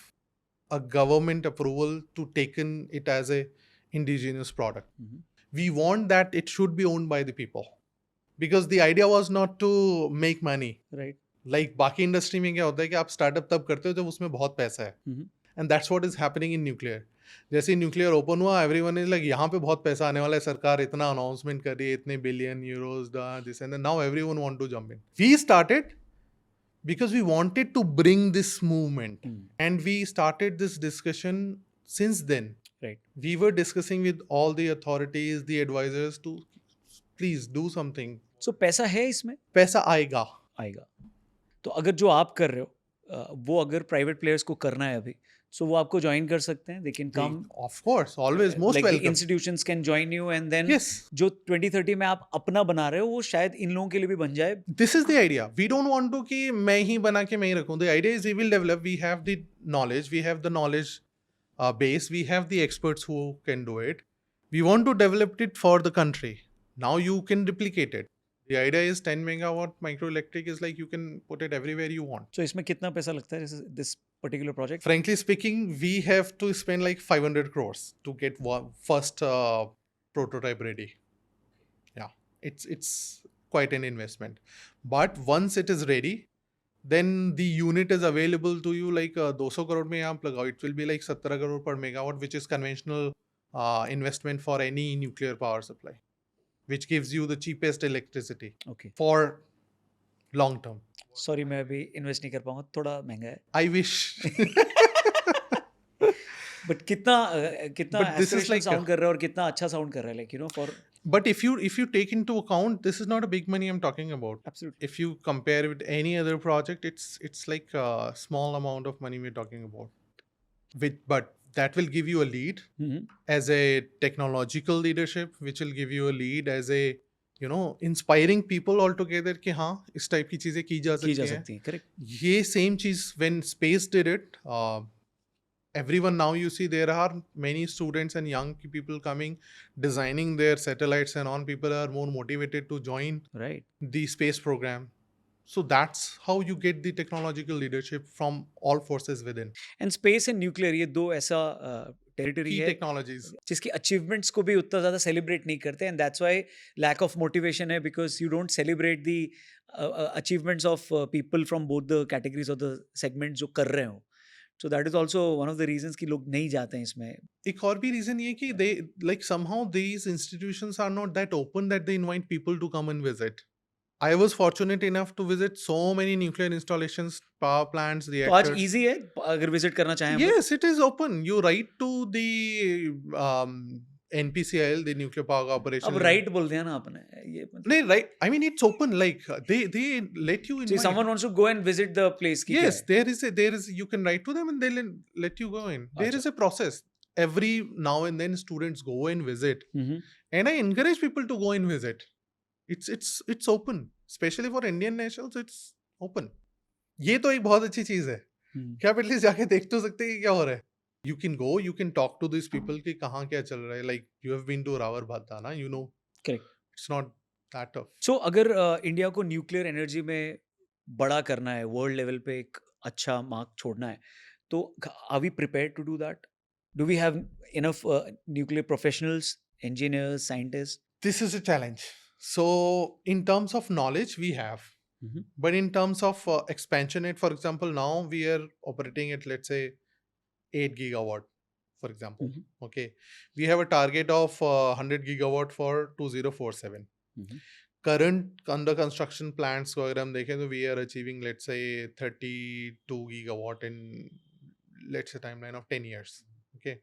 Speaker 2: a government approval to taken it as a indigenous product. We want that it should be owned by the people, because the idea was not to make money.
Speaker 1: right.
Speaker 2: Like बाकी इंडस्ट्री में क्या होता है कि आप स्टार्टअप तब करते हो जब उसमें बहुत पैसा है. And that's what is happening in nuclear. जैसे न्यूक्लियर ओपन हुआ, एवरीवन इज लाइक यहाँ पे बहुत पैसा आने वाला है, सरकार इतना अनाउंसमेंट कर रही है, इतने billion euros this and now everyone want to jump in. We started because we wanted to bring this movement, and we started this discussion since then.
Speaker 1: Right.
Speaker 2: We were discussing with all the authorities, the advisors, to please do something.
Speaker 1: So पैसा है इसमें?
Speaker 2: पैसा आएगा.
Speaker 1: आएगा. तो अगर जो आप कर रहे हो वो अगर प्राइवेट प्लेयर्स को करना है अभी, सो वो आपको ज्वाइन कर सकते हैं, they can come,
Speaker 2: Of course, always most
Speaker 1: like the
Speaker 2: welcome.
Speaker 1: Institutions can join you, and then
Speaker 2: Yes,
Speaker 1: जो 2030 में आप अपना बना रहे हो वो शायद इन लोगों के लिए भी बन जाए.
Speaker 2: this is the idea. We don't want to कि मैं ही बना के मैं ही रखूं. The idea is we will develop. We have the knowledge. We have the knowledge base. We have the experts who can do it. We want to develop it for the country. Now you can replicate it. The idea is 10 megawatt microelectric is like you can put it everywhere you want.
Speaker 1: So इसमें कितना पैसा लगता है this particular project?
Speaker 2: Frankly speaking, we have to spend like 500 crores to get first prototype ready. Yeah, it's quite an investment. But once it is ready, then the unit is available to you like 200 crore में आप लगाओ. It will be like 17 crore per megawatt, which is conventional investment for any nuclear power supply, which gives you the cheapest electricity
Speaker 1: okay,
Speaker 2: for long term.
Speaker 1: Sorry मैं अभी इन्वेस्ट नहीं कर पाऊंगा, थोड़ा महंगा है.
Speaker 2: I wish.
Speaker 1: बट कितना कितना
Speaker 2: But this is
Speaker 1: aspirational
Speaker 2: like
Speaker 1: sound कर रहा है और कितना अच्छा साउंड कर रहा है, like you know, for
Speaker 2: But if you take into account, this is not a big money I'm talking about.
Speaker 1: Absolutely.
Speaker 2: If you compare with any other project, it's like a small amount of money we're talking about. But that will give you a lead as a technological leadership, which will give you a lead as a inspiring people altogether कि हाँ इस टाइप की चीजें की जा
Speaker 1: की जा
Speaker 2: सकती हैं.
Speaker 1: सकती है, करेक्ट.
Speaker 2: ये same चीज when space did it, everyone now you see there are many students and young people coming designing their satellites and on. People are more motivated to join
Speaker 1: right.
Speaker 2: the space program. So that's how you get the technological leadership from all forces within.
Speaker 1: And space and nuclear, ये दो ऐसा टेरिटरी
Speaker 2: Key
Speaker 1: है
Speaker 2: technologies.
Speaker 1: जिसकी अचीवमेंट्स को भी उतना ज़्यादा सेलिब्रेट नहीं करते, and that's why lack of motivation है, because you don't celebrate the achievements of people from both the categories of the segment जो कर रहे हो. So that is also one of the reasons कि लोग नहीं जाते हैं इसमें.
Speaker 2: एक और भी reason ये कि they like somehow these institutions are not that open that they invite people to come and visit. I was fortunate enough to visit so many nuclear installations, power plants,
Speaker 1: तो आज
Speaker 2: reactors.
Speaker 1: इजी है अगर विजिट करना चाहें हम लोग?
Speaker 2: Yes, it is open. You write to the NPCIL, the Nuclear Power Corporation.
Speaker 1: अब राइट बोल दिया ना आपने, ये
Speaker 2: No, right. I mean, it's open. Like they let you
Speaker 1: so
Speaker 2: invite.
Speaker 1: if someone wants to go and visit the place की क्या
Speaker 2: Yes,
Speaker 1: है?
Speaker 2: there is you can write to them and they'll let you go in. There is a process. Every now and then students go and visit, and I encourage people to go and visit. It's open, especially for Indian nationals. It's open. ये तो एक बहुत अच्छी चीज है कि आप एटलीस्ट जाके देख तो सकते हैं कि क्या हो रहा है. You can go, you can talk to these people कि कहाँ क्या चल रहा है. Like you have been to Rawalbhata, ना? You know,
Speaker 1: Correct.
Speaker 2: it's not that tough.
Speaker 1: सो अगर इंडिया को न्यूक्लियर एनर्जी में बड़ा करना है, वर्ल्ड लेवल पे एक अच्छा मार्क छोड़ना है, तो are we prepared to do that? Do we have enough nuclear professionals, engineers, scientists?
Speaker 2: This is a challenge. So in terms of knowledge, we have. But in terms of expansion, for example, now we are operating at, let's say, 8 gigawatt, for example. Okay. We have a target of 100 gigawatt for 2047. Current under construction plants, ko agar hum dekhen, so we are achieving, let's say, 32 gigawatt in, let's say, timeline of 10 years. Okay.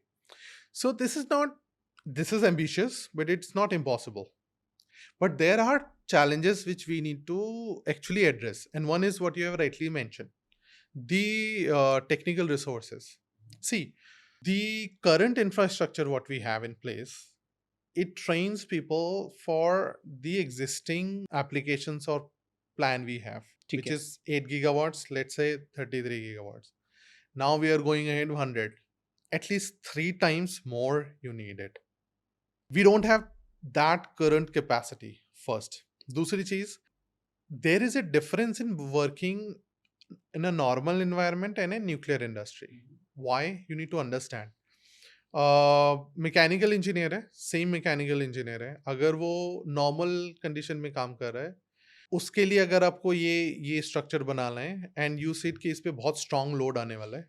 Speaker 2: So this is ambitious, but it's not impossible. But there are challenges which we need to actually address. And one is what you have rightly mentioned, the technical resources. See, the current infrastructure what we have in place, it trains people for the existing applications or plan we have, which is 8 gigawatts, let's say 33 gigawatts. Now we are going ahead 100. At least 3 times more you need it. We don't have that current capacity. First, दूसरी चीज, there is a difference in working in a normal environment and a nuclear industry. Why? You need to understand. Mechanical engineer है, सेम मैकेनिकल इंजीनियर है, अगर वो नॉर्मल कंडीशन में काम कर रहा है, उसके लिए अगर आपको ये स्ट्रक्चर बनाना है एंड यू सीट कि इस पे बहुत स्ट्रांग लोड आने वाला है,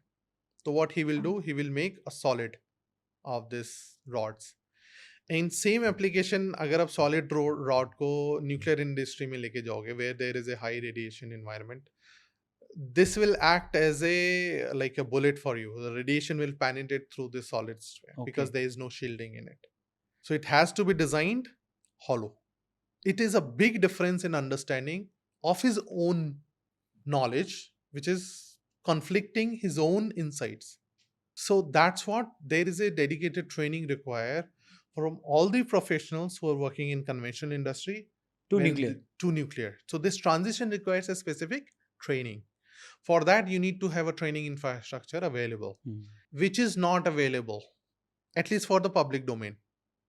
Speaker 2: तो what he will do, he will make a solid of this rods. In same application अगर आप सॉलिड रॉड को न्यूक्लियर इंडस्ट्री में लेके जाओगे, where there is a high radiation environment, this will act as like a bullet for you. The radiation will penetrate through the solid sphere because there is no shielding in it. So it has to be designed hollow. It is a big difference in understanding of his own knowledge, which is conflicting his own insights. So that's what there is a dedicated training required from all the professionals who are working in conventional industry
Speaker 1: To
Speaker 2: when
Speaker 1: nuclear.
Speaker 2: to nuclear. So this transition requires a specific training. For that, you need to have a training infrastructure available, which is not available, at least for the public domain.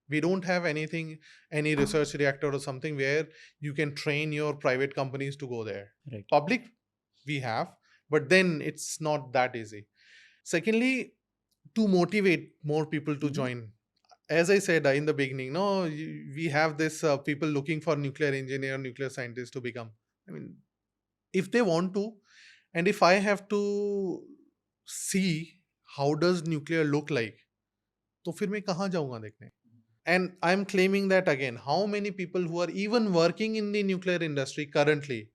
Speaker 2: We don't have anything, any research reactor or something where you can train your private companies to go there.
Speaker 1: Right.
Speaker 2: Public, we have, but then it's not that easy. Secondly, to motivate more people to join, as I said in the beginning, no, we have this people looking for nuclear engineer, nuclear scientists to become. I mean, if they want to, and if I have to see how does nuclear look like, तो फिर मैं कहाँ जाऊँगा देखने? And I'm claiming that again, how many people who are even working in the nuclear industry currently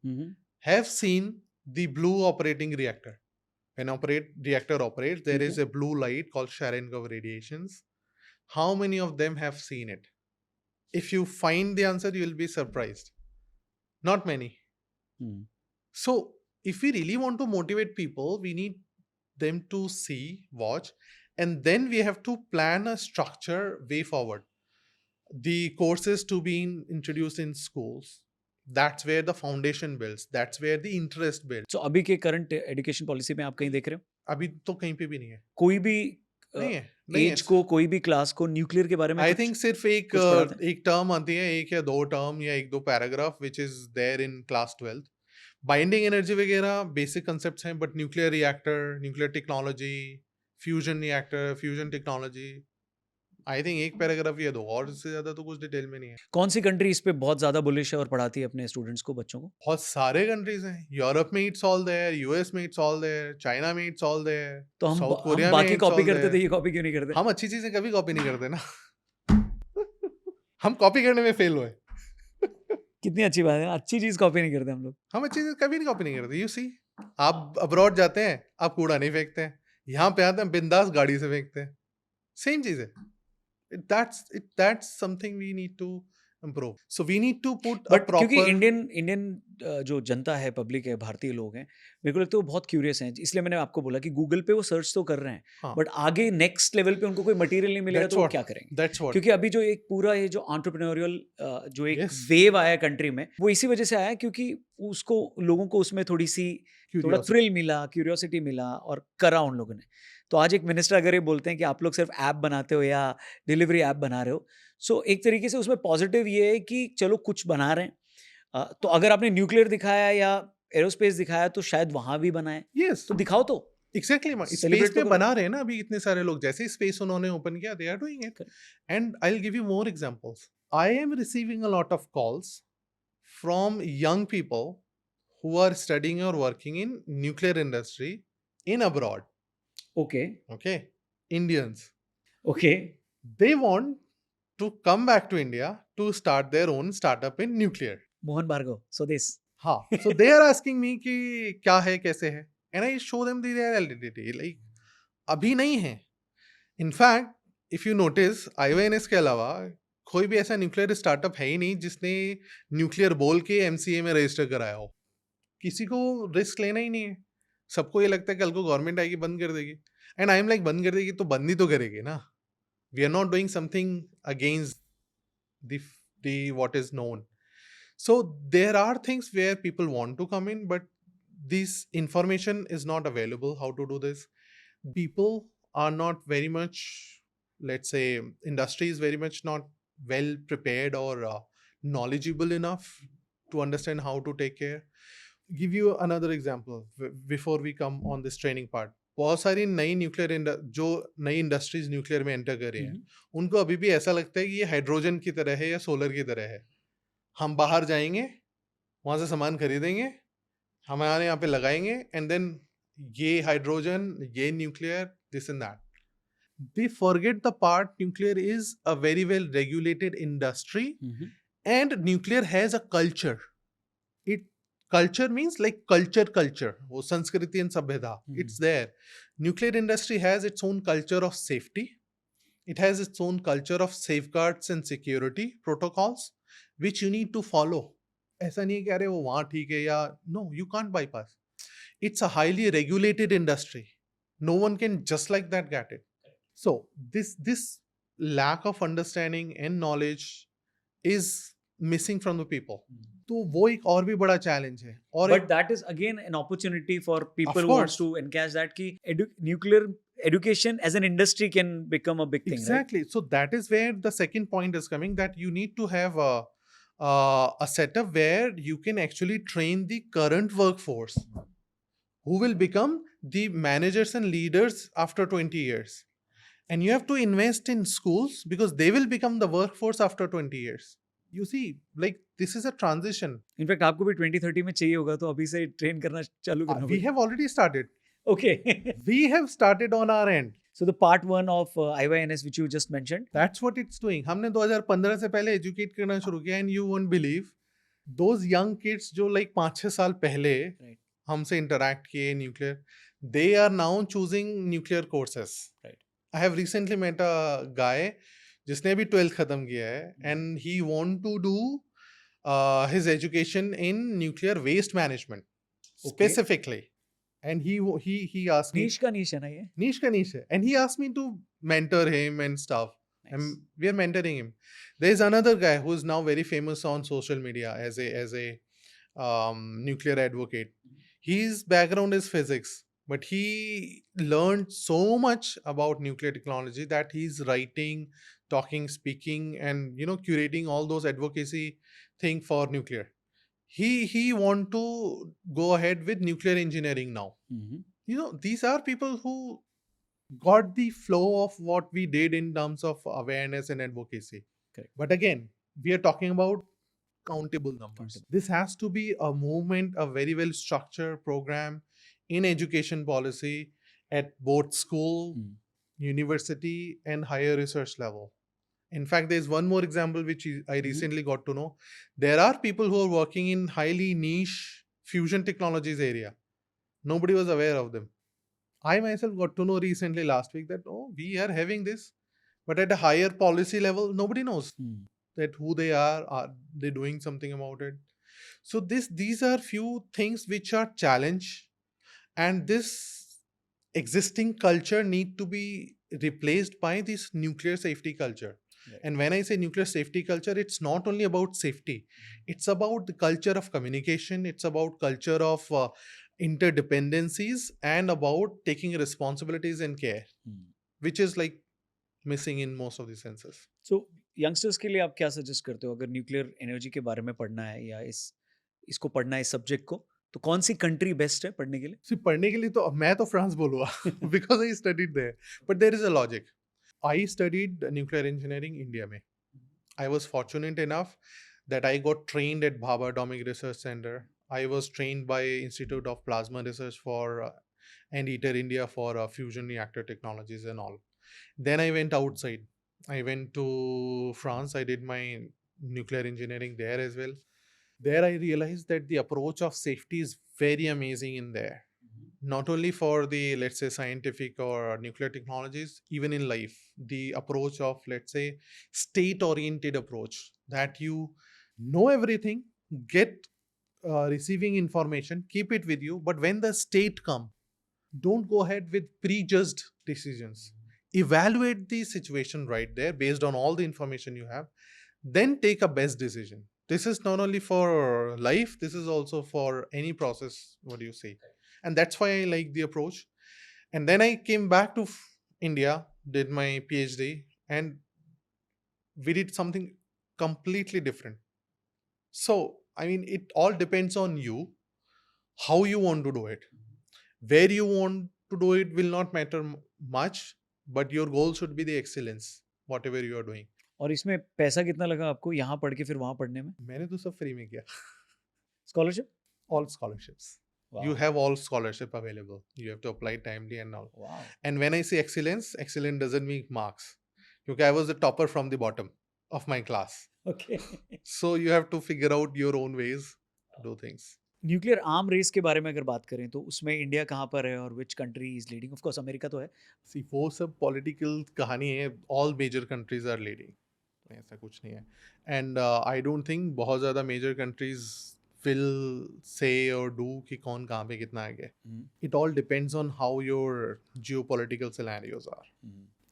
Speaker 2: have seen the blue operating reactor? When reactor operates, there is a blue light called Cherenkov radiations. How many of them have seen it? If you find the answer, you will be surprised. Not many. So if we really want to motivate people, we need them to see, watch, and then we have to plan a structure way forward. The courses to be introduced in schools, that's where the foundation builds, that's where the interest builds.
Speaker 1: So अभी के करंट एजुकेशन पॉलिसी में आप कहीं देख रहे हो?
Speaker 2: अभी तो कहीं पे भी नहीं है,
Speaker 1: कोई भी
Speaker 2: नहीं है,
Speaker 1: एज को, कोई भी क्लास को न्यूक्लियर के बारे में
Speaker 2: आई थिंक सिर्फ एक
Speaker 1: कुछ पढ़ाते हैं?
Speaker 2: एक टर्म आती है, एक या दो टर्म या एक दो paragraph which is there in class 12th. Binding energy वगैरह बेसिक कंसेप्ट्स हैं, but nuclear reactor, nuclear technology, fusion reactor, fusion technology, I think एक पैराग्राफ या दो, और इससे ज्यादा तो कुछ डिटेल में नहीं है.
Speaker 1: कौन सी कंट्री इस पे बहुत ज्यादा बुलिश है और पढ़ाती है अपने स्टूडेंट्स को, बच्चों को?
Speaker 2: बहुत सारे कंट्रीज हैं. यूरोप में इट्स ऑल देयर, यूएस में इट्स ऑल देयर, चाइना में इट्स ऑल देयर,
Speaker 1: तो हम
Speaker 2: साउथ कोरिया में
Speaker 1: बाकी
Speaker 2: it's
Speaker 1: कॉपी
Speaker 2: all
Speaker 1: करते थे,
Speaker 2: there.
Speaker 1: ये कॉपी क्यों नहीं करते?
Speaker 2: हम अच्छी चीजें कभी कॉपी नहीं करते ना. हम कॉपी करने में फेल हुए.
Speaker 1: कितनी अच्छी बात है, अच्छी चीज कॉपी नहीं करते हम लोग.
Speaker 2: हम अच्छी चीज कभी नहीं कॉपी नहीं करते. यू सी, आप अब्रॉड जाते हैं, आप कूड़ा नहीं फेंकते हैं. यहाँ पे आते हैं बिंदास गाड़ी से फेंकते हैं. सेम चीज है. That's something we need to improve. So we need to put a
Speaker 1: but
Speaker 2: proper.
Speaker 1: क्योंकि इंडियन जो जनता है, पब्लिक है, भारतीय लोग हैं, मेरे को लगता है वो बहुत क्यूरियस हैं, इसलिए मैंने आपको बोला कि गूगल पे वो सर्च तो कर रहे हैं,
Speaker 2: हाँ.
Speaker 1: बट आगे नेक्स्ट लेवल पे उनको कोई मटेरियल नहीं मिलेगा
Speaker 2: That's
Speaker 1: तो वो
Speaker 2: what-
Speaker 1: क्या करेंगे?
Speaker 2: That's what.
Speaker 1: क्योंकि अभी जो एक पूरा ये जो एंटरप्रेन्योरियल जो एक
Speaker 2: Yes.
Speaker 1: वेव आया कंट्री में, वो इसी वजह से आया क्योंकि उसको, लोगों को उसमें थोड़ा
Speaker 2: Curiosity.
Speaker 1: थ्रिल मिला, क्यूरियोसिटी मिला और करा उन लोगों ने. तो आज एक मिनिस्टर अगर ये बोलते हैं कि आप लोग सिर्फ ऐप बनाते हो या डिलीवरी ऐप बना रहे हो, सो एक तरीके से उसमें पॉजिटिव ये है कि चलो कुछ बना रहे हैं. तो अगर आपने न्यूक्लियर दिखाया या एरोस्पेस दिखाया तो शायद वहां भी बनाए,
Speaker 2: Yes.
Speaker 1: तो दिखाओ तो.
Speaker 2: एग्जैक्टली.
Speaker 1: Celebrate
Speaker 2: स्पेस
Speaker 1: तो
Speaker 2: में
Speaker 1: करो.
Speaker 2: बना रहे हैं ना अभी इतने सारे लोग. जैसे स्पेस उन्होंने ओपन किया, they are doing it. And I will give you more examples. I am receiving a lot of calls from young people who are studying or working in nuclear industry in abroad.
Speaker 1: Okay
Speaker 2: Okay, Indians.
Speaker 1: Okay
Speaker 2: They want to come back to India to start their own startup in nuclear.
Speaker 1: Mohan Bhargav Swadesh.
Speaker 2: हाँ. So they are asking me कि क्या है, कैसे है, and I show them the reality. Like अभी नहीं है. In fact, if you notice, IONS के अलावा कोई भी ऐसा न्यूक्लियर स्टार्टअप है ही नहीं जिसने न्यूक्लियर बोल के MCA में रजिस्टर कराया हो. किसी को रिस्क लेना ही नहीं है. सबको ये लगता है कल को गवर्नमेंट आएगी बंद कर देगी. एंड आई एम लाइक, बंद कर देगी तो बंद ही तो करेगी ना. We are not doing something against the what is known. So there are things where people want to come in, but this information is not available. How to do this? People are not very much, let's say, industry is very much not well prepared or knowledgeable enough to understand how to take care. Give you another example before we come on this training part. बहुत सारी नई न्यूक्लियर जो नई इंडस्ट्रीज न्यूक्लियर में एंटर कर रही हैं, उनको अभी भी ऐसा लगता है कि ये हाइड्रोजन की तरह है या सोलर की तरह है. हम बाहर जाएंगे, वहां से सामान खरीदेंगे, हमारे यहाँ पे लगाएंगे, एंड देन ये हाइड्रोजन, ये nuclear, this and that. They forget the part nuclear is a very well regulated industry, and nuclear has a culture. Culture means like culture. वो संस्कृति and सभ्यता. It's there. Nuclear industry has its own culture of safety. It has its own culture of safeguards and security protocols, which you need to follow. ऐसा नहीं है कि अरे वो वहाँ ठीक है या no, you can't bypass. It's a highly regulated industry. No one can just like that get it. So this lack of understanding and knowledge is missing from the people. तो वो एक और भी बड़ा चैलेंज है और
Speaker 1: But that is again an opportunity for people who wants
Speaker 2: course.
Speaker 1: to encash that ki nuclear education as an industry can become a big thing, right?
Speaker 2: Exactly. So that is where the second point is coming, that you need to have a setup where you can actually train the current workforce who will become the managers and leaders after 20 years. And you have to invest in schools because they will become the workforce after 20 years. You see, like this is a transition.
Speaker 1: In fact आपको भी 2030 में चाहिए होगा तो अभी से ट्रेन करना चालू करना
Speaker 2: We
Speaker 1: पड़ेगा.
Speaker 2: have already started.
Speaker 1: Okay.
Speaker 2: We have started on our end.
Speaker 1: So the part 1 of IYNS which you just mentioned.
Speaker 2: That's what it's doing. हमने 2015 से पहले एजुकेट करना शुरू किया, and you won't believe those young kids जो like 5-6 साल पहले
Speaker 1: Right.
Speaker 2: हमसे interact किए nuclear, they are now choosing nuclear courses.
Speaker 1: Right.
Speaker 2: I have recently met a guy जिसने भी 12th खत्म किया है, and he want to do his education in nuclear waste management specifically. And he asked me,
Speaker 1: नीश का नीश है ना ये.
Speaker 2: niche ka niche hai. And he asked me to mentor him and stuff.
Speaker 1: Nice.
Speaker 2: And we are mentoring him. There is another guy who is now very famous on social media as a nuclear advocate. His background is physics, but he learned so much about nuclear technology that he's writing, talking, speaking, and curating all those advocacy thing for nuclear. He want to go ahead with nuclear engineering now. These are people who got the flow of what we did in terms of awareness and advocacy.
Speaker 1: Correct.
Speaker 2: But again, we are talking about countable numbers. This has to be a movement, a very well structured program in education policy at both school, university, and higher research level. In fact, there's one more example which I recently got to know. There are people who are working in highly niche fusion technologies area. Nobody was aware of them. I myself got to know recently last week that we are having this, but at a higher policy level, nobody knows that who they are they doing something about it. So these are few things which are challenge, and this existing culture need to be replaced by this nuclear safety culture. Right. And when I say nuclear safety culture, it's not only about safety. It's about the culture of communication. It's about culture of interdependencies and about taking responsibilities and care, which is like missing in most of the senses.
Speaker 1: So youngsters के लिए आप क्या सजेस्ट करते हो अगर न्यूक्लियर एनर्जी के बारे में पढ़ना है या इसको पढ़ना है इस सब्जेक्ट को, तो कौन सी कंट्री बेस्ट है पढ़ने के लिए?
Speaker 2: See, पढ़ने के लिए तो मैं तो फ्रांस बोलूँगा because I studied there. But there is a logic. I studied nuclear engineering India mein. I was fortunate enough that I got trained at Bhabha Atomic Research Center. I was trained by Institute of Plasma Research and ITER India for fusion reactor technologies and all. Then I went outside. I went to France. I did my nuclear engineering there as well. There I realized that the approach of safety is very amazing in there. Not only for the, let's say, scientific or nuclear technologies, even in life, the approach of, let's say, state-oriented approach, that you know everything, get receiving information, keep it with you, but when the state come, don't go ahead with prejudged decisions. Evaluate the situation right there based on all the information you have, then take a best decision. This is not only for life, this is also for any process, what do you say? And that's why I like the approach. And then I came back to India, did my PhD, and we did something completely different. So, I mean, it all depends on you, how you want to do it. Where you want to do it will not matter much, but your goal should be the excellence, whatever you are doing.
Speaker 1: और इसमें पैसा कितना लगा आपको यहाँ पढ़ के फिर वहाँ पढ़ने में?
Speaker 2: मैंने तो सब फ्री में किया.
Speaker 1: Scholarship?
Speaker 2: All scholarships. Wow. You have all scholarship available. You have to apply timely and all.
Speaker 1: Wow.
Speaker 2: And when I say excellence, excellent doesn't mean marks. Because I was the topper from the bottom of my class.
Speaker 1: Okay.
Speaker 2: So you have to figure out your own ways to do things.
Speaker 1: Nuclear arm race के बारे में अगर बात करें तो उसमें इंडिया कहाँ पर है और which country is leading? Of course America तो है.
Speaker 2: See, वो सब पॉलिटिकल कहानी है. All major countries are leading. ऐसा कुछ नहीं है. And I don't think बहुत ज़्यादा major countries will say or do कि कौन कहाँ पे कितना आगे. It all depends on how your geopolitical scenarios are.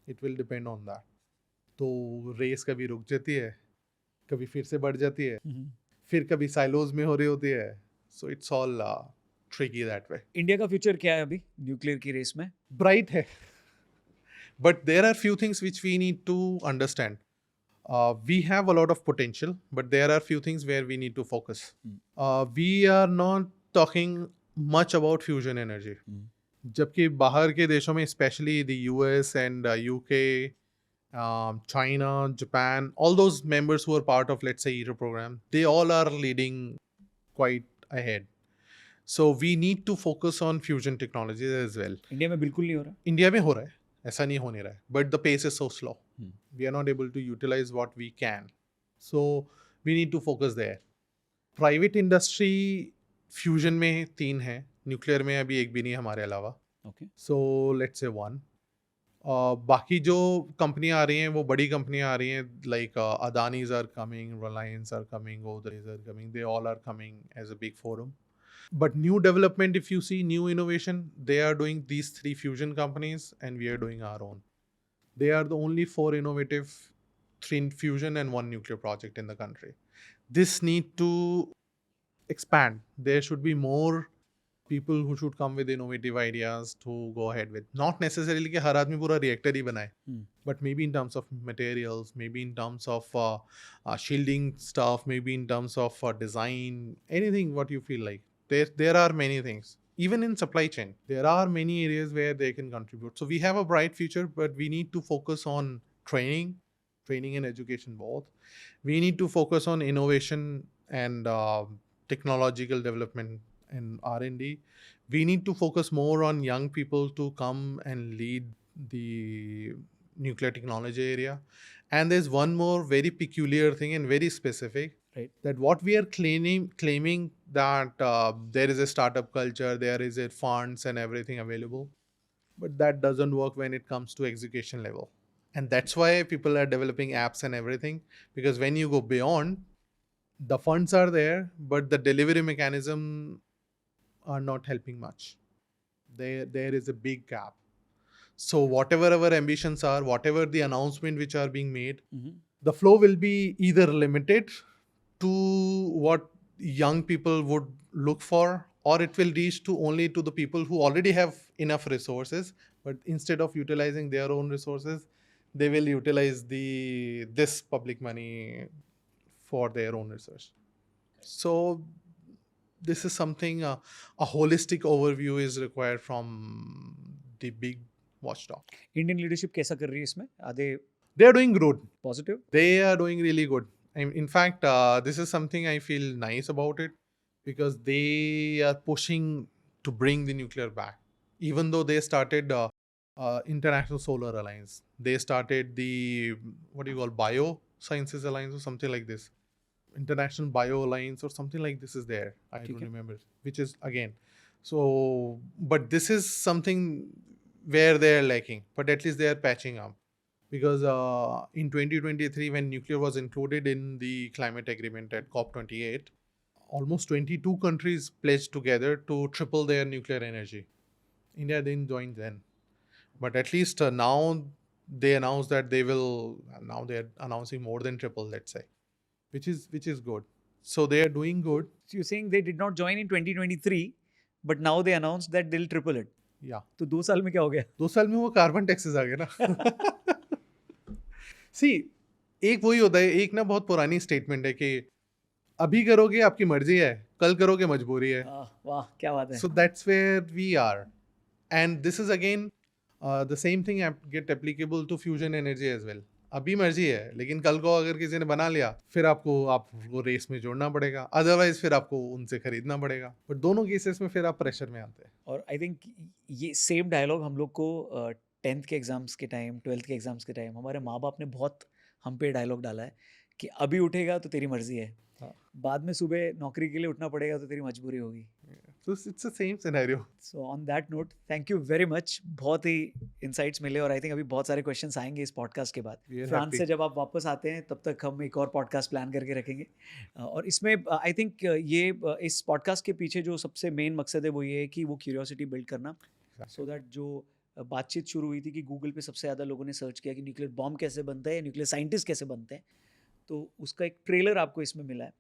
Speaker 2: It will depend on that. तो रेस कभी रुक जाती है, कभी फिर से बढ़ जाती है, फिर कभी साइलोज में हो रही होती है. So it's all tricky that way.
Speaker 1: India का फ्यूचर क्या है अभी न्यूक्लियर की रेस में?
Speaker 2: Bright है. But there are few things which we need to understand. We have a lot of potential, but there are few things where we need to focus. We are not talking much about fusion energy. जबकि बाहर के देशों में especially the US and UK, China, Japan, all those members who are part of, let's say, ITER program, they all are leading quite ahead. So we need to focus on fusion technologies as well.
Speaker 1: India में बिल्कुल नहीं हो रहा.
Speaker 2: इंडिया में हो रहा है, ऐसा नहीं होने रहा है, but the pace is so slow. We are not able to utilize what we can. So we need to focus there. Private industry fusion में 3 है, nuclear में अभी एक भी नहीं हमारे अलावा.
Speaker 1: Okay.
Speaker 2: So let's say 1. बाकी जो कंपनियां आ रही हैं वो बड़ी कंपनियां आ रही हैं, like Adani's are coming, Reliance are coming, Godrej are coming, they all are coming as a big forum. But new development, if you see new innovation, they are doing these 3 fusion companies and we are doing our own. They are the only 4 innovative, 3 fusion and 1 nuclear project in the country. This need to expand. There should be more people who should come with innovative ideas to go ahead with. Not necessarily कि हर आदमी पूरा reactor ही बनाए, but maybe in terms of materials, maybe in terms of shielding stuff, maybe in terms of design, anything what you feel like. There are many things. Even in supply chain, there are many areas where they can contribute. So we have a bright future, but we need to focus on training and education both. We need to focus on innovation and technological development and R&D. We need to focus more on young people to come and lead the nuclear technology area. And there's one more very peculiar thing and very specific.
Speaker 1: Right.
Speaker 2: That what we are claiming that there is a startup culture, there is a funds and everything available, but that doesn't work when it comes to execution level. And that's why people are developing apps and everything, because when you go beyond, the funds are there, but the delivery mechanism are not helping much. There is a big gap. So whatever our ambitions are, whatever the announcement which are being made, the flow will be either limited to what young people would look for, or it will reach to only to the people who already have enough resources, but instead of utilizing their own resources, they will utilize this public money for their own research. So this is something, a holistic overview is required from the big watchdog.
Speaker 1: Indian leadership कैसा कर रही है इसमें? Are
Speaker 2: they are doing good.
Speaker 1: Positive?
Speaker 2: They are doing really good. In fact, this is something I feel nice about it, because they are pushing to bring the nuclear back. Even though they started International Solar Alliance, they started the Biosciences Alliance or something like this. International Bio Alliance or something like this is there. I don't remember, which is again. So, but this is something where they are lacking, but at least they are patching up. Because in 2023, when nuclear was included in the climate agreement at COP28, almost 22 countries pledged together to triple their nuclear energy. India didn't join then. But at least now they announced that they will, now they are announcing more than triple, let's say, which is good. So they are doing good.
Speaker 1: So you're saying they did not join in 2023, but now they announced that they'll triple it.
Speaker 2: Yeah.
Speaker 1: तो 2 साल में क्या हो गया?
Speaker 2: 2 साल में वो कार्बन टैक्सेस आ गए ना. See, एक वही होता है, एक ना बहुत पुरानी स्टेटमेंट है कि अभी करोगे आपकी मर्जी है, कल करोगे मजबूरी है.
Speaker 1: वाह, क्या बात है.
Speaker 2: So that's where we are. And this is again the same thing get applicable to fusion energy as well. अभी मर्जी है, लेकिन कल को अगर किसी ने बना लिया, फिर आपको रेस में जोड़ना पड़ेगा, अदरवाइज फिर आपको उनसे खरीदना पड़ेगा. बट दोनों केसेस में फिर आप प्रेशर में आते हैं.
Speaker 1: और आई थिंक ये सेम डायलॉग हम लोग को 10th के एग्जाम्स के टाइम, 12th के एग्जाम्स के टाइम हमारे माँ बाप ने बहुत हम पे डायलॉग डाला है कि अभी उठेगा तो तेरी मर्जी है, बाद में सुबह नौकरी के लिए उठना पड़ेगा तो तेरी मजबूरी होगी.
Speaker 2: So it's the same scenario.
Speaker 1: So on that note thank you very much. बहुत ही इंसाइट्स मिले और आई थिंक अभी बहुत सारे क्वेश्चंस आएंगे इस पॉडकास्ट के बाद.
Speaker 2: We are
Speaker 1: France
Speaker 2: happy.
Speaker 1: से जब आप वापस आते हैं तब तक हम एक और पॉडकास्ट प्लान करके रखेंगे. और इसमें आई थिंक ये इस पॉडकास्ट के पीछे जो सबसे मेन मकसद है वो ये है कि वो क्यूरियोसिटी बिल्ड करना, सो दैट जो बातचीत शुरू हुई थी कि गूगल पे सबसे ज़्यादा लोगों ने सर्च किया कि न्यूक्लियर बॉम्ब कैसे बनता है, न्यूक्लियर साइंटिस्ट कैसे बनते हैं, तो उसका एक ट्रेलर आपको इसमें मिला है.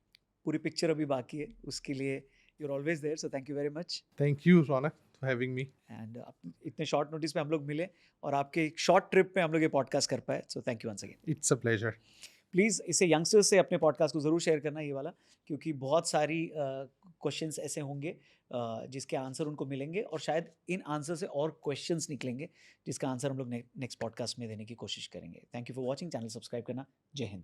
Speaker 1: पूरी पिक्चर अभी बाकी है, उसके लिए you are always there, so thank you very much.
Speaker 2: Thank you, Ronak, for having me.
Speaker 1: And इतने शॉर्ट नोटिस पे हम लोग मिले और आपके एक शॉर्ट ट्रिप पे हम लोग ये पॉडकास्ट कर पाए, so thank you once again.
Speaker 2: It's a pleasure.
Speaker 1: Please इसे यंगस्टर्स से अपने पॉडकास्ट को ज़रूर शेयर करना ये वाला, क्योंकि बहुत सारी क्वेश्चंस ऐसे होंगे जिसके आंसर उनको मिलेंगे और शायद इन आंसर से और क्वेश्चंस निकलेंगे जिसका आंसर हम लोग नेक्स्ट पॉडकास्ट में देने की कोशिश करेंगे. Thank you for watching. Channel subscribe करना. जय हिंद.